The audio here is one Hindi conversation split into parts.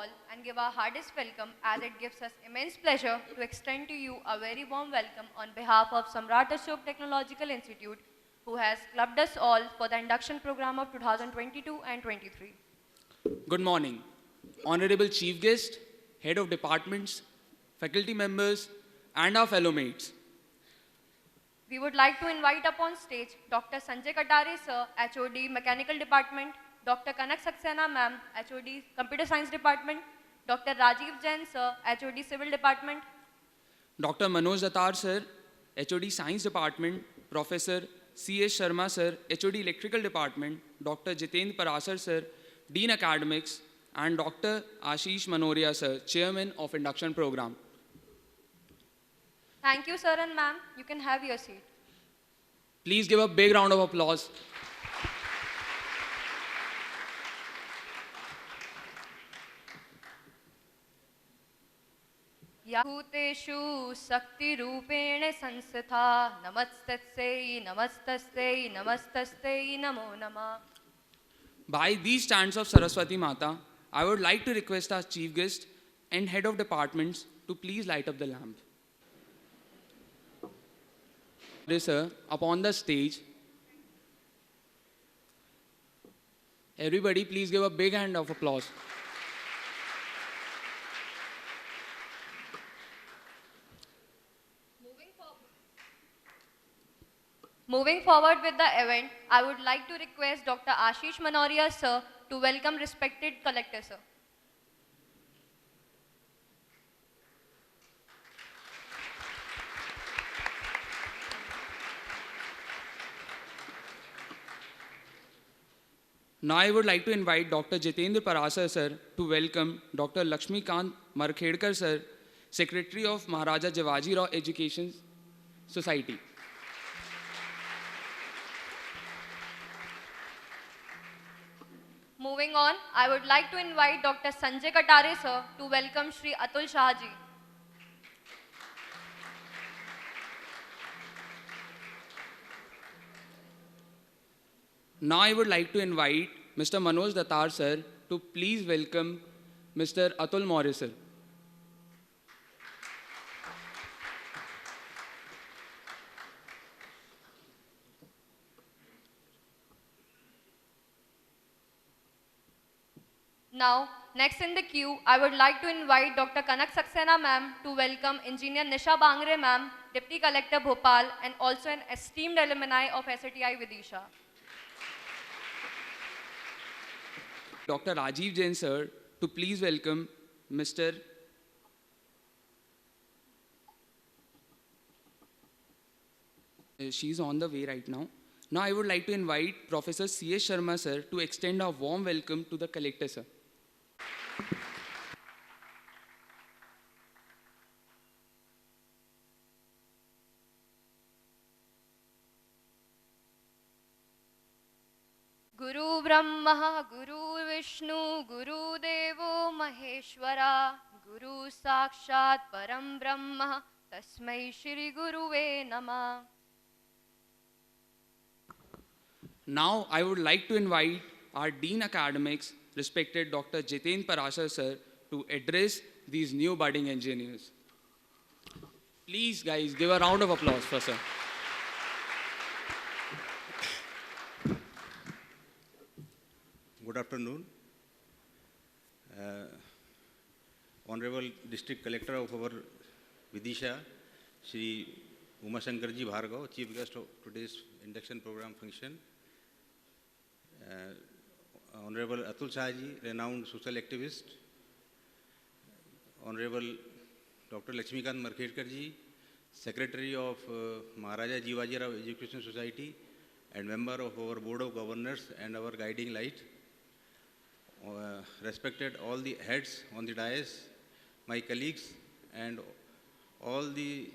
all and give our hardest welcome, as it gives us immense pleasure to extend to you a very warm welcome on behalf of Samrat Ashok Technological Institute, who has clubbed us all for the induction program of 2022 and 23. Good morning, Honorable Chief Guest, Head of Departments, faculty members, and our fellow mates. We would like to invite up on stage Dr. Sanjay Katare Sir, HOD Mechanical Department, Dr. Kanak Saxena Ma'am, HOD Computer Science Department, Dr. Rajiv Jain Sir, HOD Civil Department, Dr. Manoj Datar Sir, HOD Science Department, Professor C.S. Sharma Sir, HOD Electrical Department, Dr. Jitendra Parasar Sir, Dean Academics, and Dr. Ashish Manoria Sir, Chairman of Induction Program. Thank you, sir and ma'am. You can have your seat. Please give a big round of applause. Yahuteshu Sakti Rupene Sanstha Namastassai Namastassai Namastassai Namo Namah. By these stands of Saraswati Mata, I would like to request our Chief Guest and Head of Departments to please light up the lamp. Sir, upon the stage, everybody please give a big hand of applause. Moving forward with the event, I would like to request Dr. Ashish Manoria Sir to welcome respected collector sir. Now I would like to invite Dr. Jitendra Parasar Sir to welcome Dr. Lakshmikant Markhedkar Sir, Secretary of Maharaja Jivaji Rao Education Society. Moving on, I would like to invite Dr. Sanjay Katare Sir to welcome Shri Atul Shah Ji. Now I would like to invite Mr. Manoj Datar Sir to please welcome Mr. Atul Maurya Sir. Now, next in the queue, I would like to invite Dr. Kanak Saxena Ma'am to welcome Engineer Nisha Bangre Ma'am, Deputy Collector Bhopal, and also an esteemed alumni of SATI Vidisha. Dr. Rajiv Jain Sir to please welcome Mr. She's on the way right now. Now I would like to invite Professor C.S. Sharma Sir to extend a warm welcome to the collector sir. Guru Brahma, Guru Vishnu, Guru Devo Maheshwara, Guru Sakshat Param Brahma, Tasmai Shri Guruve Namah. Now I would like to invite our Dean Academics, respected Dr. Jitendra Parasar Sir, to address these new budding engineers. Please guys, give a round of applause for sir. Good afternoon. Honorable District Collector of our Vidisha, Shri Umashankarji Bhargav, Chief Guest of today's induction program function. Honorable Atul Shahji, renowned social activist. Honorable Dr. Lakshmikant Markhedkarji, Secretary of Maharaja Jivaji Rao Education Society and member of our Board of Governors and our guiding light. Respected all the heads on the dais, my colleagues, and all the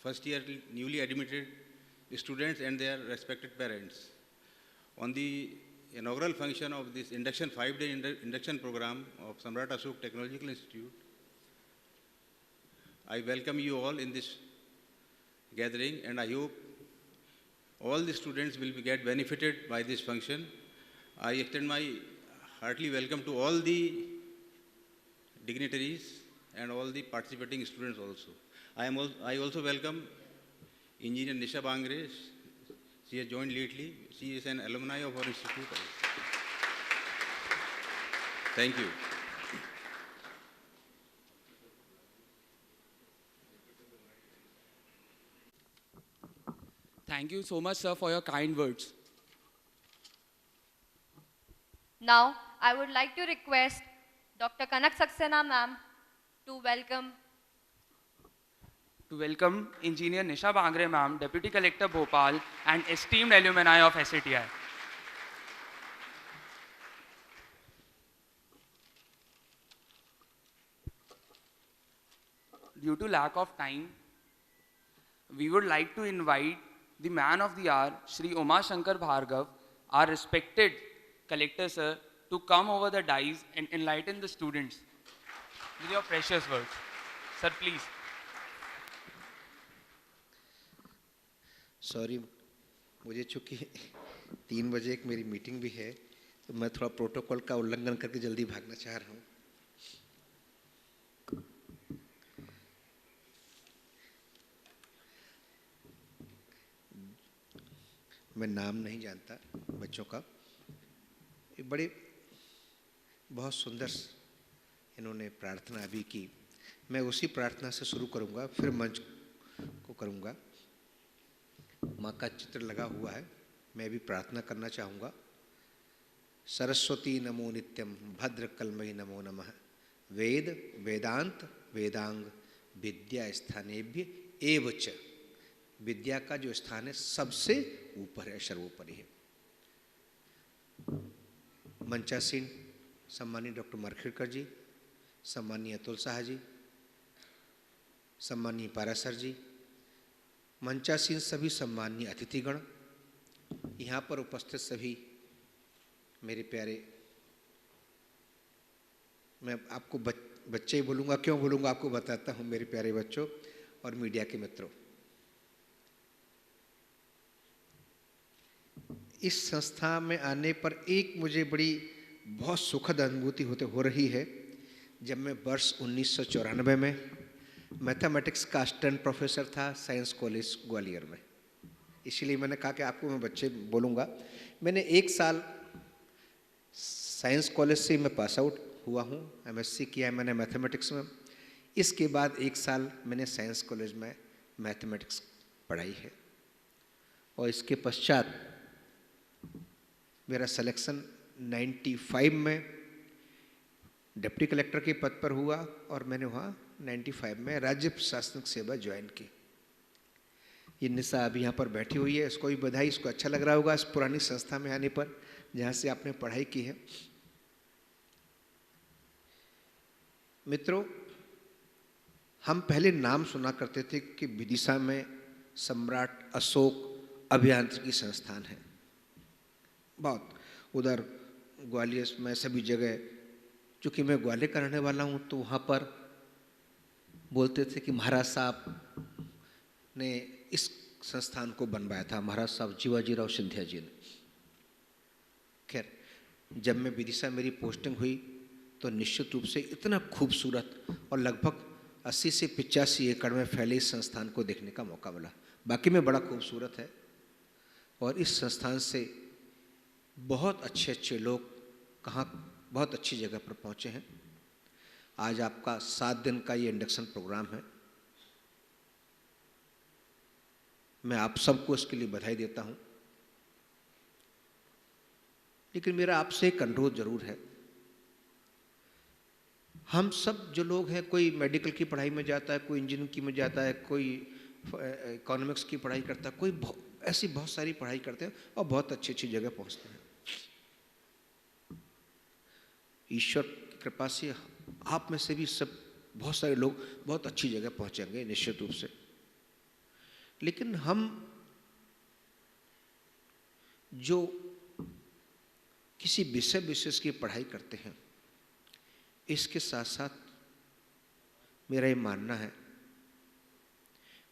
first year newly admitted students and their respected parents. On the inaugural function of this induction 5-day induction program of Samrat Ashok Technological Institute, I welcome you all in this gathering, and I hope all the students will get benefited by this function. I extend my heartily welcome to all the dignitaries, and all the participating students also. I also welcome Engineer Nisha Bangre. She has joined lately. She is an alumni of our institute. Thank you. Thank you so much, sir, for your kind words. Now, I would like to request Dr. Kanak Saxena ma'am to welcome Engineer Nisha Bangre ma'am, Deputy Collector Bhopal, and esteemed alumni of SATI. Due to lack of time, we would like to invite the man of the hour, Shri Uma Shankar Bhargav, our respected collector sir, to come over the dais and enlighten the students with your precious words. Sir, please. Sorry, मुझे चूँकि 3 बजे एक मेरी मीटिंग भी है, तो मैं थोड़ा प्रोटोकॉल का उल्लंघन करके जल्दी भागना चाह रहा हूँ। मैं नाम नहीं जानता बच्चों का। एक बहुत सुंदर इन्होंने प्रार्थना अभी की। मैं उसी प्रार्थना से शुरू करूँगा, फिर मंच को करूँगा। माँ का चित्र लगा हुआ है, मैं भी प्रार्थना करना चाहूँगा। सरस्वती नमो नित्यम भद्रकल्मयी नमो नमः। वेद वेदांत वेदांग विद्या स्थानेभ्य एव च। विद्या का जो स्थान है सबसे ऊपर है, सर्वोपरि है। मंचासीन सम्मानीय डॉक्टर मरखेड़कर जी, सम्मानीय अतुल शाह जी, सम्मानीय पारासर जी, मंचासीन सभी सम्मानीय अतिथिगण, यहाँ पर उपस्थित सभी मेरे प्यारे, मैं आपको बच्चे ही बोलूँगा, क्यों बोलूँगा आपको बताता हूँ, मेरे प्यारे बच्चों और मीडिया के मित्रों। इस संस्था में आने पर एक मुझे बहुत सुखद अनुभूति हो रही है। जब मैं वर्ष 1994 में मैथमेटिक्स का असिस्टेंट प्रोफेसर था साइंस कॉलेज ग्वालियर में, इसलिए मैंने कहा कि आपको मैं बच्चे बोलूँगा। मैंने 1 साल साइंस कॉलेज से मैं पास आउट हुआ हूँ, MSc किया है मैंने मैथमेटिक्स में। इसके बाद 1 साल मैंने साइंस कॉलेज में मैथमेटिक्स पढ़ाई है, और इसके पश्चात मेरा सिलेक्शन 95 में डिप्टी कलेक्टर के पद पर हुआ, और मैंने वहाँ 95 में राज्य प्रशासनिक सेवा ज्वाइन की। ये निशा अभी यहाँ पर बैठी हुई है, इसको भी बधाई। इसको अच्छा लग रहा होगा इस पुरानी संस्था में आने पर, जहाँ से आपने पढ़ाई की है। मित्रों, हम पहले नाम सुना करते थे कि विदिशा में सम्राट अशोक अभियांत्रिकी संस्थान है। बहुत उधर ग्वालियर में सभी जगह, चूँकि मैं ग्वालियर का रहने वाला हूँ, तो वहाँ पर बोलते थे कि महाराज साहब ने इस संस्थान को बनवाया था, महाराज साहब जीवाजी राव सिंधिया जी ने। खैर, जब मैं विदिशा मेरी पोस्टिंग हुई तो निश्चित रूप से इतना खूबसूरत और लगभग 80 से 85 एकड़ में फैले इस संस्थान को देखने का मौका मिला। बाकी में बड़ा खूबसूरत है, और इस संस्थान से बहुत अच्छे लोग बहुत अच्छी जगह पर पहुँचे हैं। आज आपका 7 दिन का ये इंडक्शन प्रोग्राम है। मैं आप सबको इसके लिए बधाई देता हूँ, लेकिन मेरा आपसे एक अनुरोध जरूर है। हम सब जो लोग हैं, कोई मेडिकल की पढ़ाई में जाता है, कोई इंजीनियरिंग की में जाता है, कोई इकोनॉमिक्स की पढ़ाई करता है, कोई ऐसी बहुत सारी पढ़ाई करते हैं और बहुत अच्छी जगह पहुंचते हैं। ईश्वर की कृपा से आप में से भी बहुत सारे लोग बहुत अच्छी जगह पहुंचेंगे निश्चित रूप से। लेकिन हम जो किसी विषय विशेष की पढ़ाई करते हैं, इसके साथ साथ मेरा ये मानना है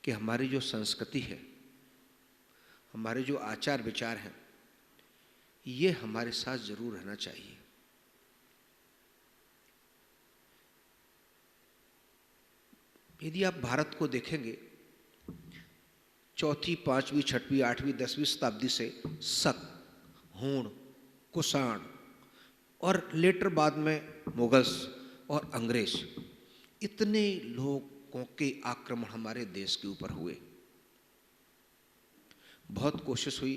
कि हमारी जो संस्कृति है, हमारे जो आचार विचार हैं, ये हमारे साथ जरूर रहना चाहिए। यदि आप भारत को देखेंगे, चौथी, पांचवी, छठवीं, आठवीं, 10वीं शताब्दी से शक, हूण, कुषाण और लेटर बाद में मुगल्स और अंग्रेज, इतने लोगों के आक्रमण हमारे देश के ऊपर हुए। बहुत कोशिश हुई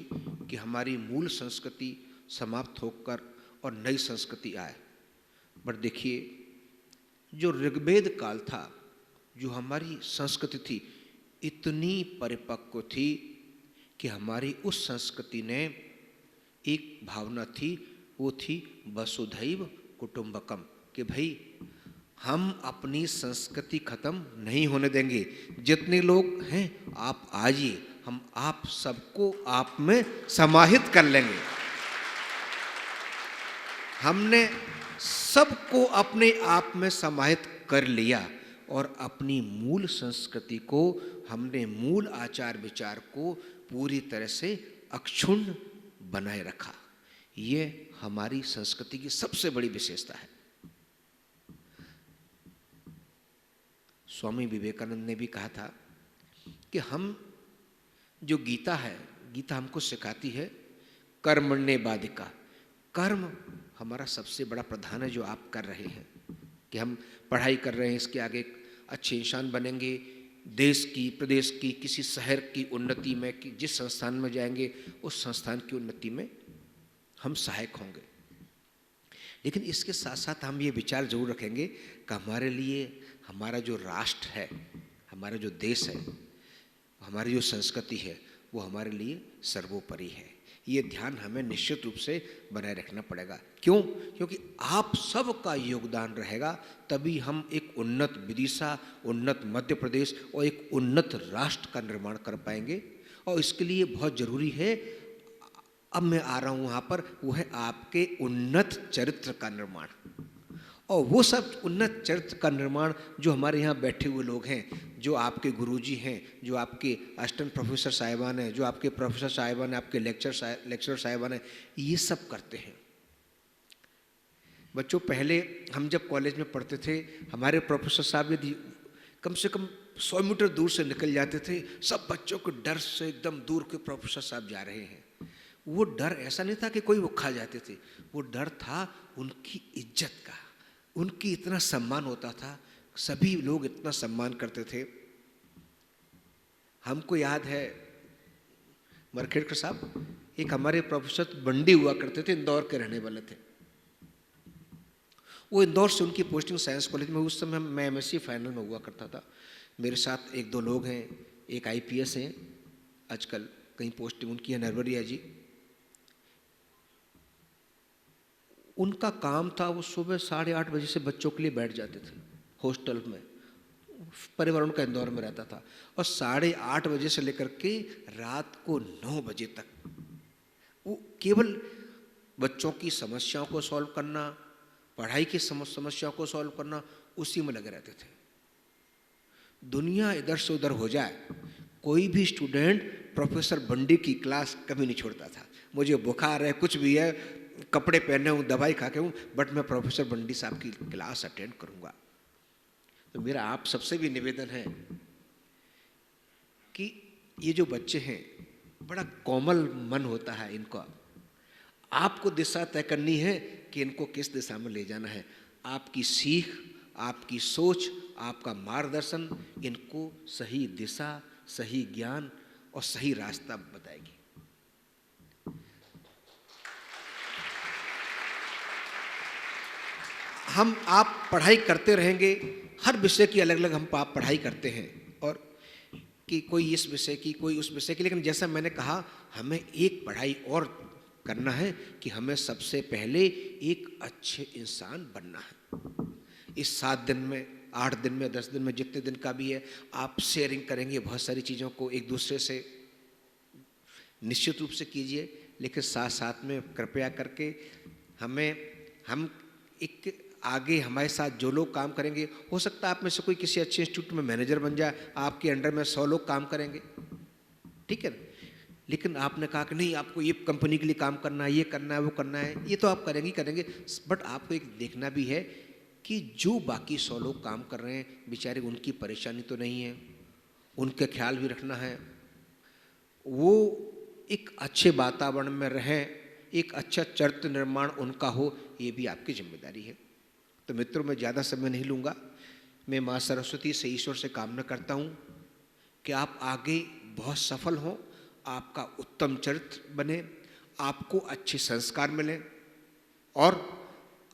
कि हमारी मूल संस्कृति समाप्त होकर और नई संस्कृति आए। पर देखिए, जो ऋग्वेद काल था, जो हमारी संस्कृति थी, इतनी परिपक्व थी कि हमारी उस संस्कृति ने एक भावना थी, वो थी वसुधैव कुटुंबकम, कि भाई हम अपनी संस्कृति खत्म नहीं होने देंगे। जितने लोग हैं आप आइए, हम आप सबको आप में समाहित कर लेंगे। हमने सबको अपने आप में समाहित कर लिया और अपनी मूल संस्कृति को, हमने मूल आचार विचार को पूरी तरह से अक्षुण्ण बनाए रखा। ये हमारी संस्कृति की सबसे बड़ी विशेषता है। स्वामी विवेकानंद ने भी कहा था कि हम जो गीता है, गीता हमको सिखाती है कर्मण्ये बाधिका, कर्म हमारा सबसे बड़ा प्रधान है जो आप कर रहे हैं, कि हम पढ़ाई कर रहे हैं, इसके आगे एक अच्छे इंसान बनेंगे, देश की, प्रदेश की, किसी शहर की उन्नति में, कि जिस संस्थान में जाएंगे उस संस्थान की उन्नति में हम सहायक होंगे। लेकिन इसके साथ साथ हम ये विचार जरूर रखेंगे कि हमारे लिए हमारा जो राष्ट्र है, हमारा जो देश है, हमारी जो संस्कृति है, वो हमारे लिए सर्वोपरि है। ये ध्यान हमें निश्चित रूप से बनाए रखना पड़ेगा। क्यों? क्योंकि आप सबका योगदान रहेगा तभी हम एक उन्नत विदिशा, उन्नत मध्य प्रदेश और एक उन्नत राष्ट्र का निर्माण कर पाएंगे। और इसके लिए बहुत जरूरी है, अब मैं आ रहा हूँ वहाँ पर, वो है आपके उन्नत चरित्र का निर्माण। और वो सब उन्नत चरित्र का निर्माण जो हमारे यहाँ बैठे हुए लोग हैं, जो आपके गुरुजी हैं, जो आपके असिस्टेंट प्रोफेसर साहिबान हैं, जो आपके प्रोफेसर साहिबान हैं, आपके लेक्चरर साहिबान हैं, ये सब करते हैं। बच्चों, पहले हम जब कॉलेज में पढ़ते थे, हमारे प्रोफेसर साहब यदि कम से कम 100 मीटर दूर से निकल जाते थे, सब बच्चों को डर से एकदम दूर के प्रोफेसर साहब जा रहे हैं। वो डर ऐसा नहीं था कि कोई वो खा जाते थे, वो डर था उनकी इज्जत का, उनकी इतना सम्मान होता था, सभी लोग इतना सम्मान करते थे। हमको याद है मरखेड़कर साहब, एक हमारे प्रोफेसर बंडी हुआ करते थे, इंदौर के रहने वाले थे। वो इंदौर से उनकी पोस्टिंग साइंस कॉलेज में, उस समय मैं MSc फाइनल में हुआ करता था। मेरे साथ एक दो लोग हैं, एक IPS हैं, आजकल कहीं पोस्टिंग उनकी है, नरवरिया जी। उनका काम था, वो सुबह 8:30 बजे से बच्चों के लिए बैठ जाते थे हॉस्टल में, परिवार उनका इंदौर में रहता था, और 8:30 बजे से लेकर के रात को 9 बजे तक वो केवल बच्चों की समस्याओं को सॉल्व करना, पढ़ाई की समस्याओं को सॉल्व करना, उसी में लगे रहते थे। दुनिया इधर से उधर हो जाए, कोई भी स्टूडेंट प्रोफेसर बंडी की क्लास कभी नहीं छोड़ता था। मुझे बुखार है, कुछ भी है, कपड़े पहने हूँ, दवाई खा के हूँ, बट मैं प्रोफेसर बंडी साहब की क्लास अटेंड करूँगा। तो मेरा आप सबसे भी निवेदन है कि ये जो बच्चे हैं, बड़ा कोमल मन होता है इनका, आपको दिशा तय करनी है कि इनको किस दिशा में ले जाना है। आपकी सीख, आपकी सोच, आपका मार्गदर्शन इनको सही दिशा, सही ज्ञान और सही रास्ता बताएगी। हम आप पढ़ाई करते रहेंगे, हर विषय की अलग अलग हम आप पढ़ाई करते हैं, और कि कोई इस विषय की, कोई उस विषय की, लेकिन जैसा मैंने कहा, हमें एक पढ़ाई और करना है कि हमें सबसे पहले एक अच्छे इंसान बनना है। इस 7 दिन में, 8 दिन में, 10 दिन में, जितने दिन का भी है, आप शेयरिंग करेंगे बहुत सारी चीज़ों को एक दूसरे से, निश्चित रूप से कीजिए, लेकिन साथ साथ में कृपया करके हम एक आगे हमारे साथ जो लोग काम करेंगे, हो सकता है आप में से कोई किसी अच्छे इंस्टीट्यूट में मैनेजर बन जाए, आपके अंडर में 100 लोग काम करेंगे, ठीक है, लेकिन आपने कहा कि नहीं आपको ये कंपनी के लिए काम करना है, ये करना है, वो करना है, ये तो आप करेंगे, बट आपको एक देखना भी है कि जो बाकी 100 लोग काम कर रहे हैं बेचारे, उनकी परेशानी तो नहीं है, उनका ख्याल भी रखना है, वो एक अच्छे वातावरण में रहें, एक अच्छा चरित्र निर्माण उनका हो, ये भी आपकी जिम्मेदारी है। तो मित्रों, मैं ज़्यादा समय नहीं लूँगा। मैं माँ सरस्वती से, ईश्वर से कामना करता हूँ कि आप आगे बहुत सफल हों, आपका उत्तम चरित्र बने, आपको अच्छे संस्कार मिलें और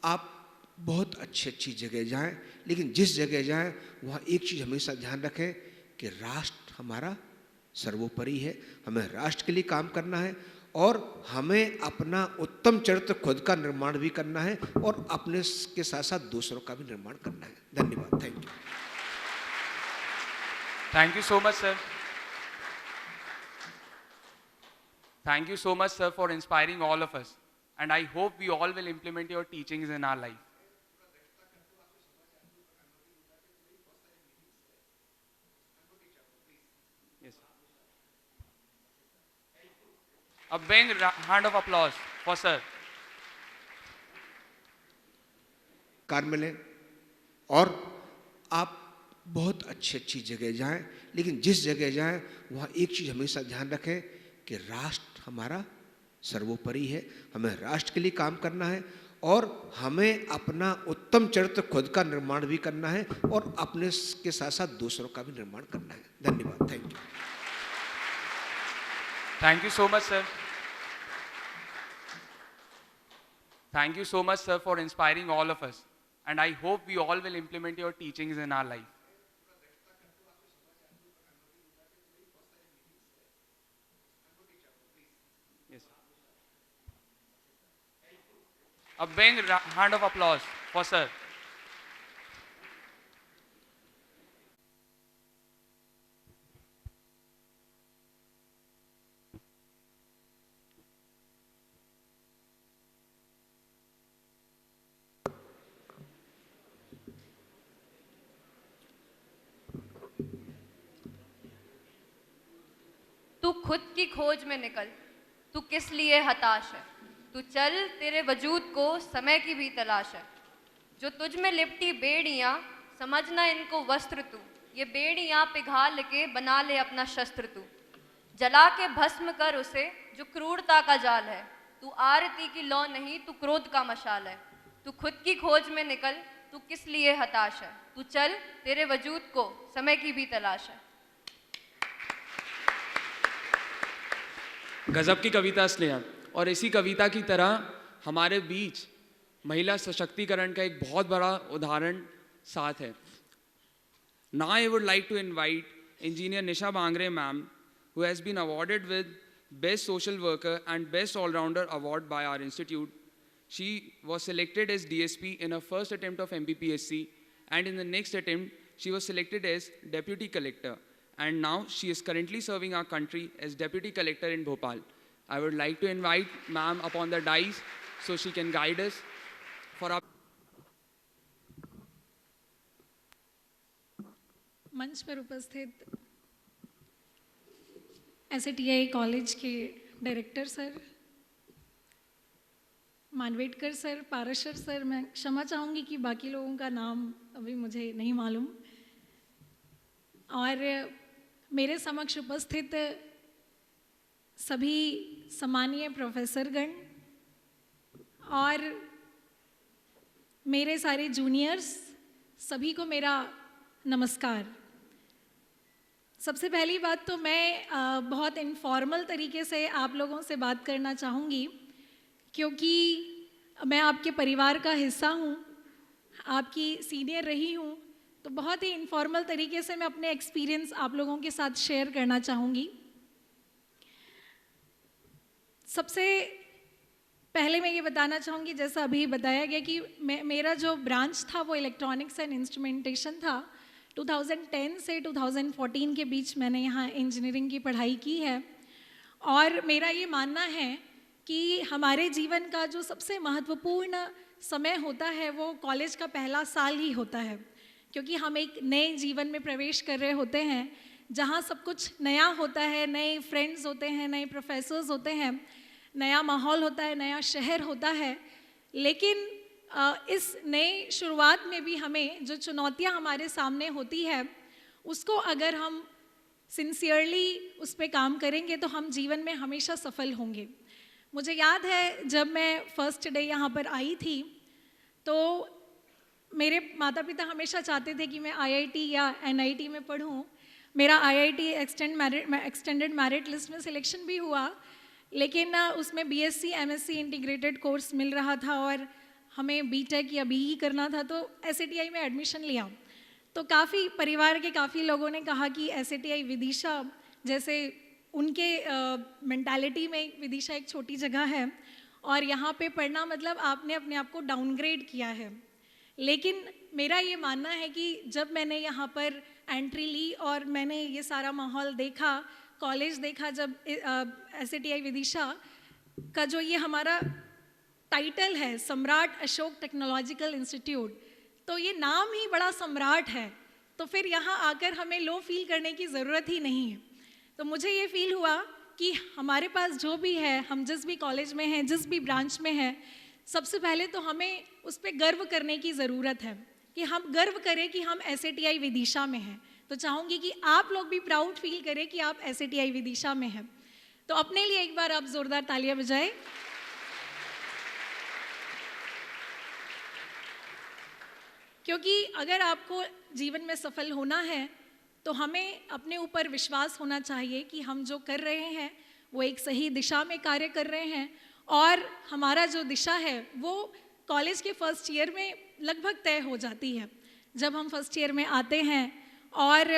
आप बहुत अच्छी जगह जाएं। लेकिन जिस जगह जाएं वहाँ एक चीज़ हमेशा ध्यान रखें कि राष्ट्र हमारा सर्वोपरि है, हमें राष्ट्र के लिए काम करना है और हमें अपना उत्तम चरित्र खुद का निर्माण भी करना है और अपने के साथ साथ दूसरों का भी निर्माण करना है। धन्यवाद। Thank you. Thank you so much, sir. Thank you so much, sir, for inspiring all of us. And I hope we all will implement your teachings in our life. Yes. A big hand of applause for sir. Car मिलें और आप बहुत अच्छी जगह जाएं। लेकिन जिस जगह जाएं वहाँ एक चीज़ हमेशा ध्यान रखें कि राष्ट्र हमारा सर्वोपरि है, हमें राष्ट्र के लिए काम करना है और हमें अपना उत्तम चरित्र खुद का निर्माण भी करना है और अपने के साथ साथ दूसरों का भी निर्माण करना है। धन्यवाद। Thank you. Thank you so much, sir. Thank you so much, sir, for inspiring all of us. And I hope we all will implement your teachings in our life. Yes. A big hand of applause for sir. तू खुद की खोज में निकल, तू किस लिए हताश है, तू चल, तेरे वजूद को समय की भी तलाश है। जो तुझ में लिपटी बेड़ियां, समझना इनको वस्त्र तू, ये बेड़ियां पिघाल के बना ले अपना शस्त्र तू। जला के भस्म कर उसे जो क्रूरता का जाल है, तू आरती की लौ नहीं, तू क्रोध का मशाल है। तू खुद की खोज में निकल, तू किस लिए हताश है, तू चल, तेरे वजूद को समय की भी तलाश है। गजब की कविता स्नेहा। और इसी कविता की तरह हमारे बीच महिला सशक्तिकरण का एक बहुत बड़ा उदाहरण साथ है। Now I would like to invite Engineer Nisha Bangre ma'am, who has been awarded with Best Social Worker and Best All-Rounder Award by our institute. She was selected as DSP in her first attempt of MPPSC, and in the next attempt, she was selected as Deputy Collector. And now she is currently serving our country as Deputy Collector in Bhopal. I would like to invite ma'am upon the dais so she can guide us for our... मंच पर उपस्थित SATI कॉलेज के director sir, Manvedkar sir, Parashar sir, मैं क्षमा चाहूँगी कि बाकी लोगों का नाम अभी मुझे नहीं मालूम, और मेरे समक्ष उपस्थित सभी सम्मानीय प्रोफेसरगण और मेरे सारे जूनियर्स, सभी को मेरा नमस्कार। सबसे पहली बात तो मैं बहुत इनफॉर्मल तरीके से आप लोगों से बात करना चाहूँगी, क्योंकि मैं आपके परिवार का हिस्सा हूँ, आपकी सीनियर रही हूँ, तो बहुत ही इनफॉर्मल तरीके से मैं अपने एक्सपीरियंस आप लोगों के साथ शेयर करना चाहूँगी। सबसे पहले मैं ये बताना चाहूँगी, जैसा अभी बताया गया कि मेरा जो ब्रांच था वो इलेक्ट्रॉनिक्स एंड इंस्ट्रूमेंटेशन था। 2010 से 2014 के बीच मैंने यहाँ इंजीनियरिंग की पढ़ाई की है, और मेरा ये मानना है कि हमारे जीवन का जो सबसे महत्वपूर्ण समय होता है वो कॉलेज का पहला साल ही होता है, क्योंकि हम एक नए जीवन में प्रवेश कर रहे होते हैं जहाँ सब कुछ नया होता है, नए फ्रेंड्स होते हैं, नए प्रोफेसर्स होते हैं, नया माहौल होता है, नया शहर होता है। लेकिन इस नए शुरुआत में भी हमें जो चुनौतियां हमारे सामने होती है उसको अगर हम सिंसियरली उस पर काम करेंगे तो हम जीवन में हमेशा सफल होंगे। मुझे याद है जब मैं फर्स्ट डे यहाँ पर आई थी तो मेरे माता पिता हमेशा चाहते थे कि मैं आईआईटी या एनआईटी में पढूं। मेरा आईआईटी एक्सटेंडेड मेरिट लिस्ट में सिलेक्शन भी हुआ, लेकिन उसमें बीएससी एमएससी इंटीग्रेटेड कोर्स मिल रहा था और हमें बीटेक या बीई करना था, तो एसएटीआई में एडमिशन लिया। तो काफ़ी परिवार के काफ़ी लोगों ने कहा कि एसएटीआई विदिशा जैसे उनके मेंटालिटी में विदिशा एक छोटी जगह है और यहाँ पे पढ़ना मतलब आपने अपने आप को डाउनग्रेड किया है। लेकिन मेरा ये मानना है कि जब मैंने यहाँ पर एंट्री ली और मैंने ये सारा माहौल देखा, कॉलेज देखा, जब एसएटीआई विदिशा का जो ये हमारा टाइटल है सम्राट अशोक टेक्नोलॉजिकल इंस्टीट्यूट, तो ये नाम ही बड़ा सम्राट है, तो फिर यहाँ आकर हमें लो फील करने की ज़रूरत ही नहीं है। तो मुझे ये फील हुआ कि हमारे पास जो भी है, हम जिस भी कॉलेज में हैं, जिस भी ब्रांच में हैं, सबसे पहले तो हमें उस पर गर्व करने की ज़रूरत है कि हम गर्व करें कि हम एसएटीआई विदिशा में हैं। तो चाहूँगी कि आप लोग भी प्राउड फील करें कि आप एसएटीआई विदिशा में हैं। तो अपने लिए एक बार आप ज़ोरदार तालियां बजाएं। क्योंकि अगर आपको जीवन में सफल होना है तो हमें अपने ऊपर विश्वास होना चाहिए कि हम जो कर रहे हैं वो एक सही दिशा में कार्य कर रहे हैं और हमारा जो दिशा है वो कॉलेज के फर्स्ट ईयर में लगभग तय हो जाती है। जब हम फर्स्ट ईयर में आते हैं और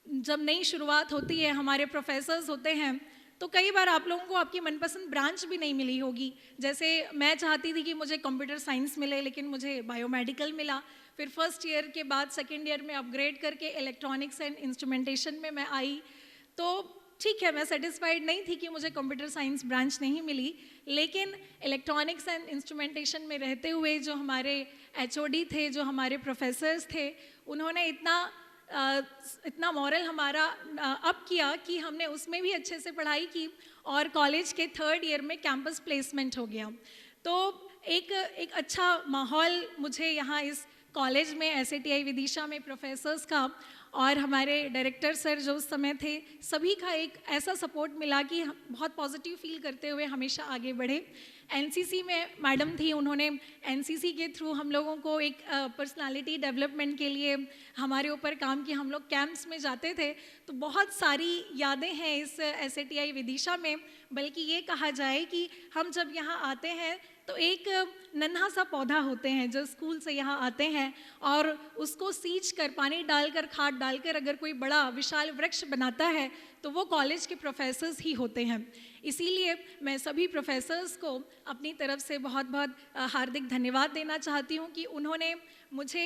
जब नई शुरुआत होती है, हमारे प्रोफेसर्स होते हैं, तो कई बार आप लोगों को आपकी मनपसंद ब्रांच भी नहीं मिली होगी। जैसे मैं चाहती थी कि मुझे कंप्यूटर साइंस मिले, लेकिन मुझे बायोमेडिकल मिला। फिर फर्स्ट ईयर के बाद सेकेंड ईयर में अपग्रेड करके इलेक्ट्रॉनिक्स एंड इंस्ट्रूमेंटेशन में मैं आई। तो ठीक है, मैं सेटिस्फाइड नहीं थी कि मुझे कंप्यूटर साइंस ब्रांच नहीं मिली, लेकिन इलेक्ट्रॉनिक्स एंड इंस्ट्रूमेंटेशन में रहते हुए जो हमारे एचओडी थे, जो हमारे प्रोफेसर्स थे, उन्होंने इतना मॉरल हमारा अप किया कि हमने उसमें भी अच्छे से पढ़ाई की और कॉलेज के थर्ड ईयर में कैंपस प्लेसमेंट हो गया। तो एक अच्छा माहौल मुझे यहाँ इस कॉलेज में एसएटीआई विदिशा में प्रोफेसर्स का और हमारे डायरेक्टर सर जो उस समय थे, सभी का एक ऐसा सपोर्ट मिला कि हम बहुत पॉजिटिव फील करते हुए हमेशा आगे बढ़े। एनसीसी में मैडम थी, उन्होंने एनसीसी के थ्रू हम लोगों को एक पर्सनालिटी डेवलपमेंट के लिए हमारे ऊपर काम किया। हम लोग कैंप्स में जाते थे, तो बहुत सारी यादें हैं इस एसएटीआई विदिशा में। बल्कि ये कहा जाए कि हम जब यहाँ आते हैं तो एक नन्हा सा पौधा होते हैं जो स्कूल से यहाँ आते हैं और उसको सींच कर, पानी डालकर, खाद डालकर अगर कोई बड़ा विशाल वृक्ष बनाता है तो वो कॉलेज के प्रोफेसर्स ही होते हैं। इसीलिए मैं सभी प्रोफेसर्स को अपनी तरफ से बहुत बहुत हार्दिक धन्यवाद देना चाहती हूँ कि उन्होंने मुझे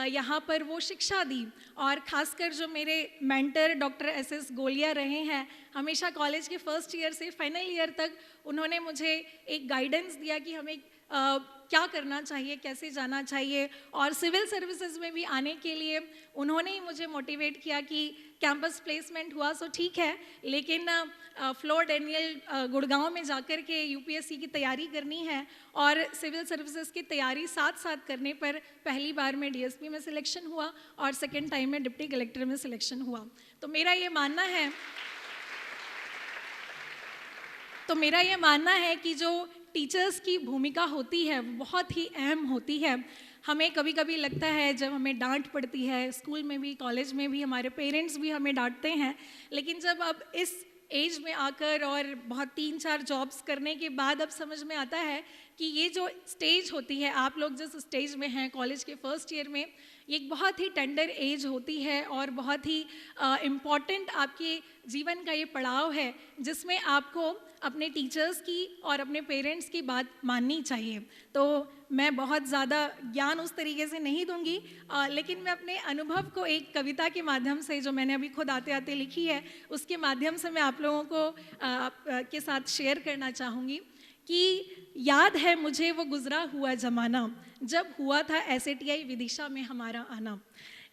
यहाँ पर वो शिक्षा दी। और ख़ासकर जो मेरे मेंटर डॉक्टर एस गोलिया रहे हैं, हमेशा कॉलेज के फर्स्ट ईयर से फाइनल ईयर तक उन्होंने मुझे एक गाइडेंस दिया कि हमें क्या करना चाहिए, कैसे जाना चाहिए। और सिविल सर्विसेज में भी आने के लिए उन्होंने ही मुझे मोटिवेट किया कि कैंपस प्लेसमेंट हुआ सो ठीक है, लेकिन फ्लोर डेनियल गुड़गांव में जाकर के यूपीएससी की तैयारी करनी है और सिविल सर्विसेज की तैयारी साथ साथ करने पर पहली बार में डीएसपी में सिलेक्शन हुआ और सेकेंड टाइम में डिप्टी कलेक्टर में सिलेक्शन हुआ। तो मेरा ये मानना है कि जो टीचर्स की भूमिका होती है वो बहुत ही अहम होती है। हमें कभी कभी लगता है जब हमें डांट पड़ती है, स्कूल में भी, कॉलेज में भी, हमारे पेरेंट्स भी हमें डांटते हैं, लेकिन जब अब इस एज में आकर और बहुत 3-4 जॉब्स करने के बाद अब समझ में आता है कि ये जो स्टेज होती है, आप लोग जिस स्टेज में हैं कॉलेज के फर्स्ट ईयर में, ये एक बहुत ही टेंडर एज होती है और बहुत ही इम्पॉर्टेंट आपके जीवन का ये पड़ाव है जिसमें आपको अपने टीचर्स की और अपने पेरेंट्स की बात माननी चाहिए। तो मैं बहुत ज़्यादा ज्ञान उस तरीके से नहीं दूंगी, लेकिन मैं अपने अनुभव को एक कविता के माध्यम से, जो मैंने अभी खुद आते आते लिखी है, उसके माध्यम से मैं आप लोगों को के साथ शेयर करना चाहूँगी कि याद है मुझे वो गुजरा हुआ ज़माना जब हुआ था एसएटीआई विदिशा में हमारा आना।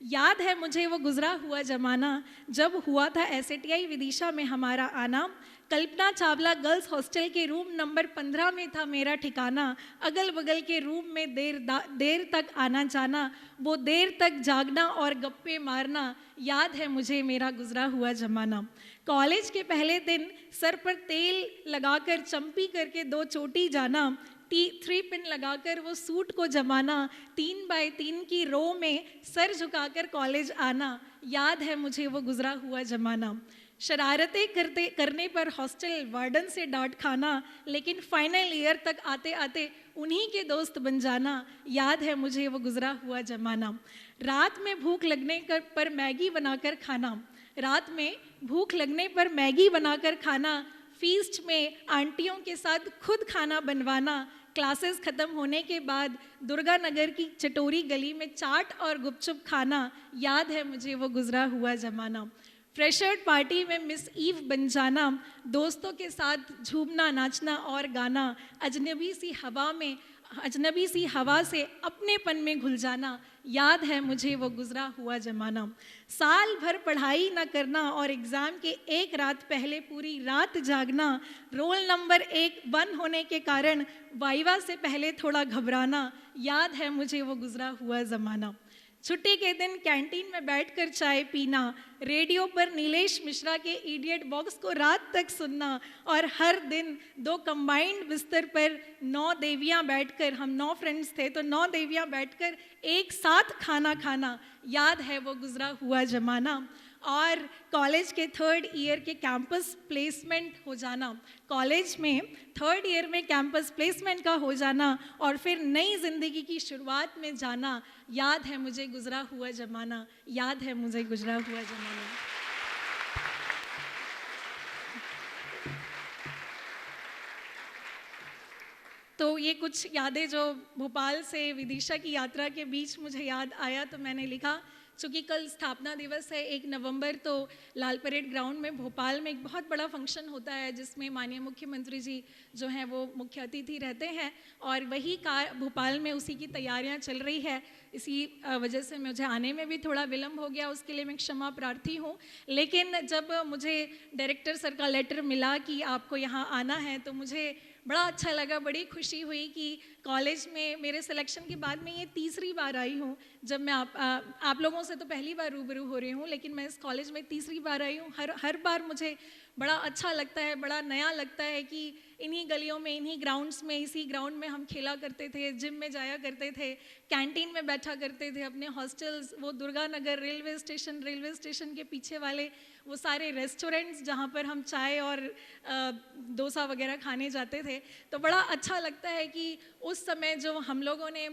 याद है मुझे वो गुजरा हुआ ज़माना जब हुआ था SATI विदिशा में हमारा आना। कल्पना चावला गर्ल्स हॉस्टल के रूम नंबर 15 में था मेरा ठिकाना। अगल बगल के रूम में देर तक आना जाना, वो देर तक जागना और गप्पे मारना, याद है मुझे मेरा गुजरा हुआ ज़माना। कॉलेज के पहले दिन सर पर तेल लगाकर चंपी करके 2 चोटी जाना, 3 पिन लगाकर वो सूट को जमाना, 3 बाय 3 की रो में सर झुकाकर कॉलेज आना, याद है मुझे वो गुजरा हुआ ज़माना। शरारतें करने पर हॉस्टल वार्डन से डांट खाना, लेकिन फाइनल ईयर तक आते आते उन्हीं के दोस्त बन जाना, याद है मुझे वो गुजरा हुआ ज़माना। रात में भूख लगने पर मैगी बनाकर खाना, रात में भूख लगने पर मैगी बनाकर खाना, फीस्ट में आंटियों के साथ खुद खाना बनवाना, क्लासेस ख़त्म होने के बाद दुर्गा नगर की चटोरी गली में चाट और गुपचुप खाना, याद है मुझे वो गुजरा हुआ ज़माना। फ्रेशर्ड पार्टी में मिस ईव बन जाना, दोस्तों के साथ झूमना नाचना और गाना, अजनबी सी हवा से अपनेपन में घुल जाना, याद है मुझे वो गुजरा हुआ ज़माना। साल भर पढ़ाई ना करना और एग्ज़ाम के एक रात पहले पूरी रात जागना, रोल नंबर 1 होने के कारण वाइवा से पहले थोड़ा घबराना, याद है मुझे वो गुजरा हुआ ज़माना। छुट्टी के दिन कैंटीन में बैठकर चाय पीना, रेडियो पर नीलेश मिश्रा के इडियट बॉक्स को रात तक सुनना और हर दिन 2 कंबाइंड बिस्तर पर 9 देवियां बैठकर, हम 9 फ्रेंड्स थे तो 9 देवियां बैठकर एक साथ खाना खाना, याद है वो गुजरा हुआ ज़माना। और कॉलेज के 3rd ईयर के कैंपस प्लेसमेंट हो जाना, कॉलेज में 3rd ईयर में कैंपस प्लेसमेंट का हो जाना और फिर नई ज़िंदगी की शुरुआत में जाना, याद है मुझे गुजरा हुआ ज़माना, याद है मुझे गुजरा हुआ ज़माना। तो ये कुछ यादें जो भोपाल से विदिशा की यात्रा के बीच मुझे याद आया तो मैंने लिखा। चूँकि कल स्थापना दिवस है 1 नवंबर, तो लाल परेड ग्राउंड में भोपाल में एक बहुत बड़ा फंक्शन होता है जिसमें माननीय मुख्यमंत्री जी जो हैं वो मुख्य अतिथि रहते हैं और वही भोपाल में उसी की तैयारियां चल रही है। इसी वजह से मुझे आने में भी थोड़ा विलम्ब हो गया, उसके लिए मैं क्षमा प्रार्थी हूँ। लेकिन जब मुझे डायरेक्टर सर का लेटर मिला कि आपको यहाँ आना है तो मुझे बड़ा अच्छा लगा, बड़ी खुशी हुई कि कॉलेज में मेरे सिलेक्शन के बाद में ये तीसरी बार आई हूँ। जब मैं आप लोगों से तो पहली बार रूबरू हो रही हूँ, लेकिन मैं इस कॉलेज में तीसरी बार आई हूँ। हर बार मुझे बड़ा अच्छा लगता है, बड़ा नया लगता है कि इन्हीं गलियों में, इन्हीं ग्राउंड्स में, इसी ग्राउंड में हम खेला करते थे, जिम में जाया करते थे, कैंटीन में बैठा करते थे, अपने हॉस्टल्स, वो दुर्गा नगर रेलवे स्टेशन के पीछे वाले वो सारे रेस्टोरेंट्स जहाँ पर हम चाय और डोसा वगैरह खाने जाते थे। तो बड़ा अच्छा लगता है कि उस समय जो हम लोगों ने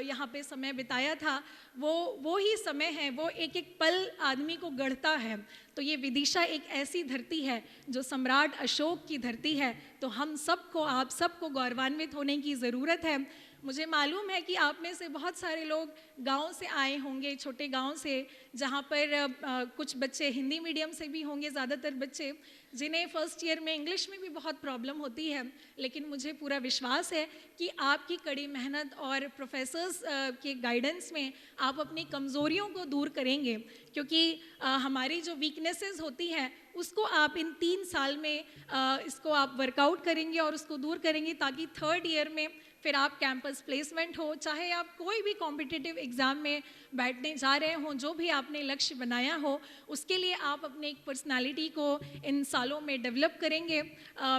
यहाँ पे समय बिताया था वो ही समय है, वो एक एक पल आदमी को गढ़ता है। तो ये विदिशा एक ऐसी धरती है जो सम्राट अशोक की धरती है, तो हम सबको, आप सबको गौरवान्वित होने की ज़रूरत है। मुझे मालूम है कि आप में से बहुत सारे लोग गांव से आए होंगे, छोटे गांव से, जहां पर कुछ बच्चे हिंदी मीडियम से भी होंगे, ज़्यादातर बच्चे जिन्हें फर्स्ट ईयर में इंग्लिश में भी बहुत प्रॉब्लम होती है। लेकिन मुझे पूरा विश्वास है कि आपकी कड़ी मेहनत और प्रोफेसर्स के गाइडेंस में आप अपनी कमज़ोरियों को दूर करेंगे, क्योंकि हमारी जो वीकनेसेस होती हैं उसको आप इन 3 साल में इसको आप वर्कआउट करेंगे और उसको दूर करेंगे, ताकि 3rd ईयर में फिर आप कैंपस प्लेसमेंट हो, चाहे आप कोई भी कॉम्पिटिटिव एग्ज़ाम में बैठने जा रहे हों, जो भी आपने लक्ष्य बनाया हो, उसके लिए आप अपने एक पर्सनालिटी को इन सालों में डेवलप करेंगे।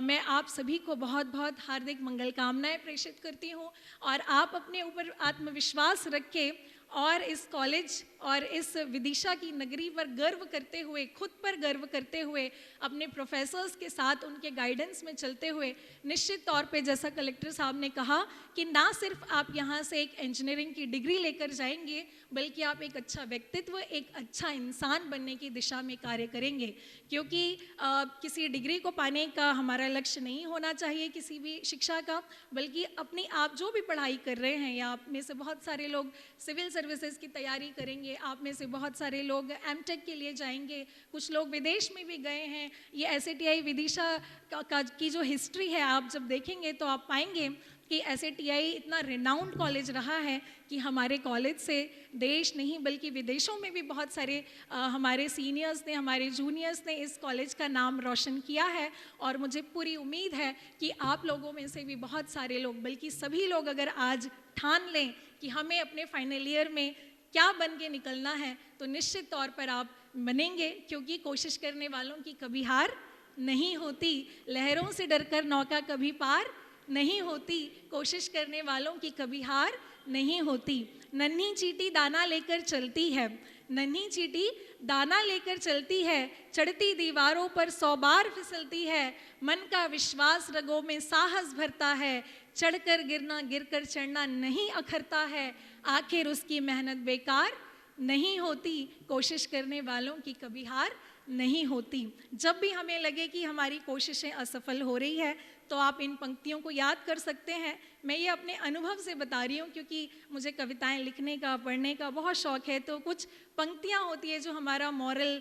मैं आप सभी को बहुत बहुत हार्दिक मंगल कामनाएं प्रेषित करती हूँ और आप अपने ऊपर आत्मविश्वास रख के और इस कॉलेज और इस विदिशा की नगरी पर गर्व करते हुए, खुद पर गर्व करते हुए, अपने प्रोफेसर्स के साथ उनके गाइडेंस में चलते हुए, निश्चित तौर पे जैसा कलेक्टर साहब ने कहा कि ना सिर्फ आप यहाँ से एक इंजीनियरिंग की डिग्री लेकर जाएंगे, बल्कि आप एक अच्छा व्यक्तित्व, एक अच्छा इंसान बनने की दिशा में कार्य करेंगे। क्योंकि किसी डिग्री को पाने का हमारा लक्ष्य नहीं होना चाहिए किसी भी शिक्षा का, बल्कि अपनी आप जो भी पढ़ाई कर रहे हैं, या आप में से बहुत सारे लोग सिविल सर्विसेज की तैयारी करेंगे, आप में से बहुत सारे लोग एमटेक के लिए जाएंगे, कुछ लोग विदेश में भी गए हैं। ये SATI विदिशा की जो हिस्ट्री है आप जब देखेंगे तो आप पाएंगे कि SATI इतना रिनाउंड कॉलेज रहा है कि हमारे कॉलेज से देश नहीं बल्कि विदेशों में भी बहुत सारे हमारे सीनियर्स ने, हमारे जूनियर्स ने इस कॉलेज का नाम रोशन किया है। और मुझे पूरी उम्मीद है कि आप लोगों में से भी बहुत सारे लोग, बल्कि सभी लोग अगर आज ठान लें कि हमें अपने फाइनल ईयर में क्या बन के निकलना है, तो निश्चित तौर पर आप बनेंगे, क्योंकि कोशिश करने वालों की कभी हार नहीं होती। लहरों से डरकर नौका कभी पार नहीं होती, कोशिश करने वालों की कभी हार नहीं होती। नन्ही चींटी दाना लेकर चलती है, नन्ही चींटी दाना लेकर चलती है, चढ़ती दीवारों पर 100 बार फिसलती है, मन का विश्वास रगों में साहस भरता है, चढ़कर गिरना गिरकर चढ़ना नहीं अखरता है, आखिर उसकी मेहनत बेकार नहीं होती, कोशिश करने वालों की कभी हार नहीं होती। जब भी हमें लगे कि हमारी कोशिशें असफल हो रही है, तो आप इन पंक्तियों को याद कर सकते हैं। मैं ये अपने अनुभव से बता रही हूँ, क्योंकि मुझे कविताएं लिखने का, पढ़ने का बहुत शौक़ है। तो कुछ पंक्तियाँ होती है जो हमारा मॉरल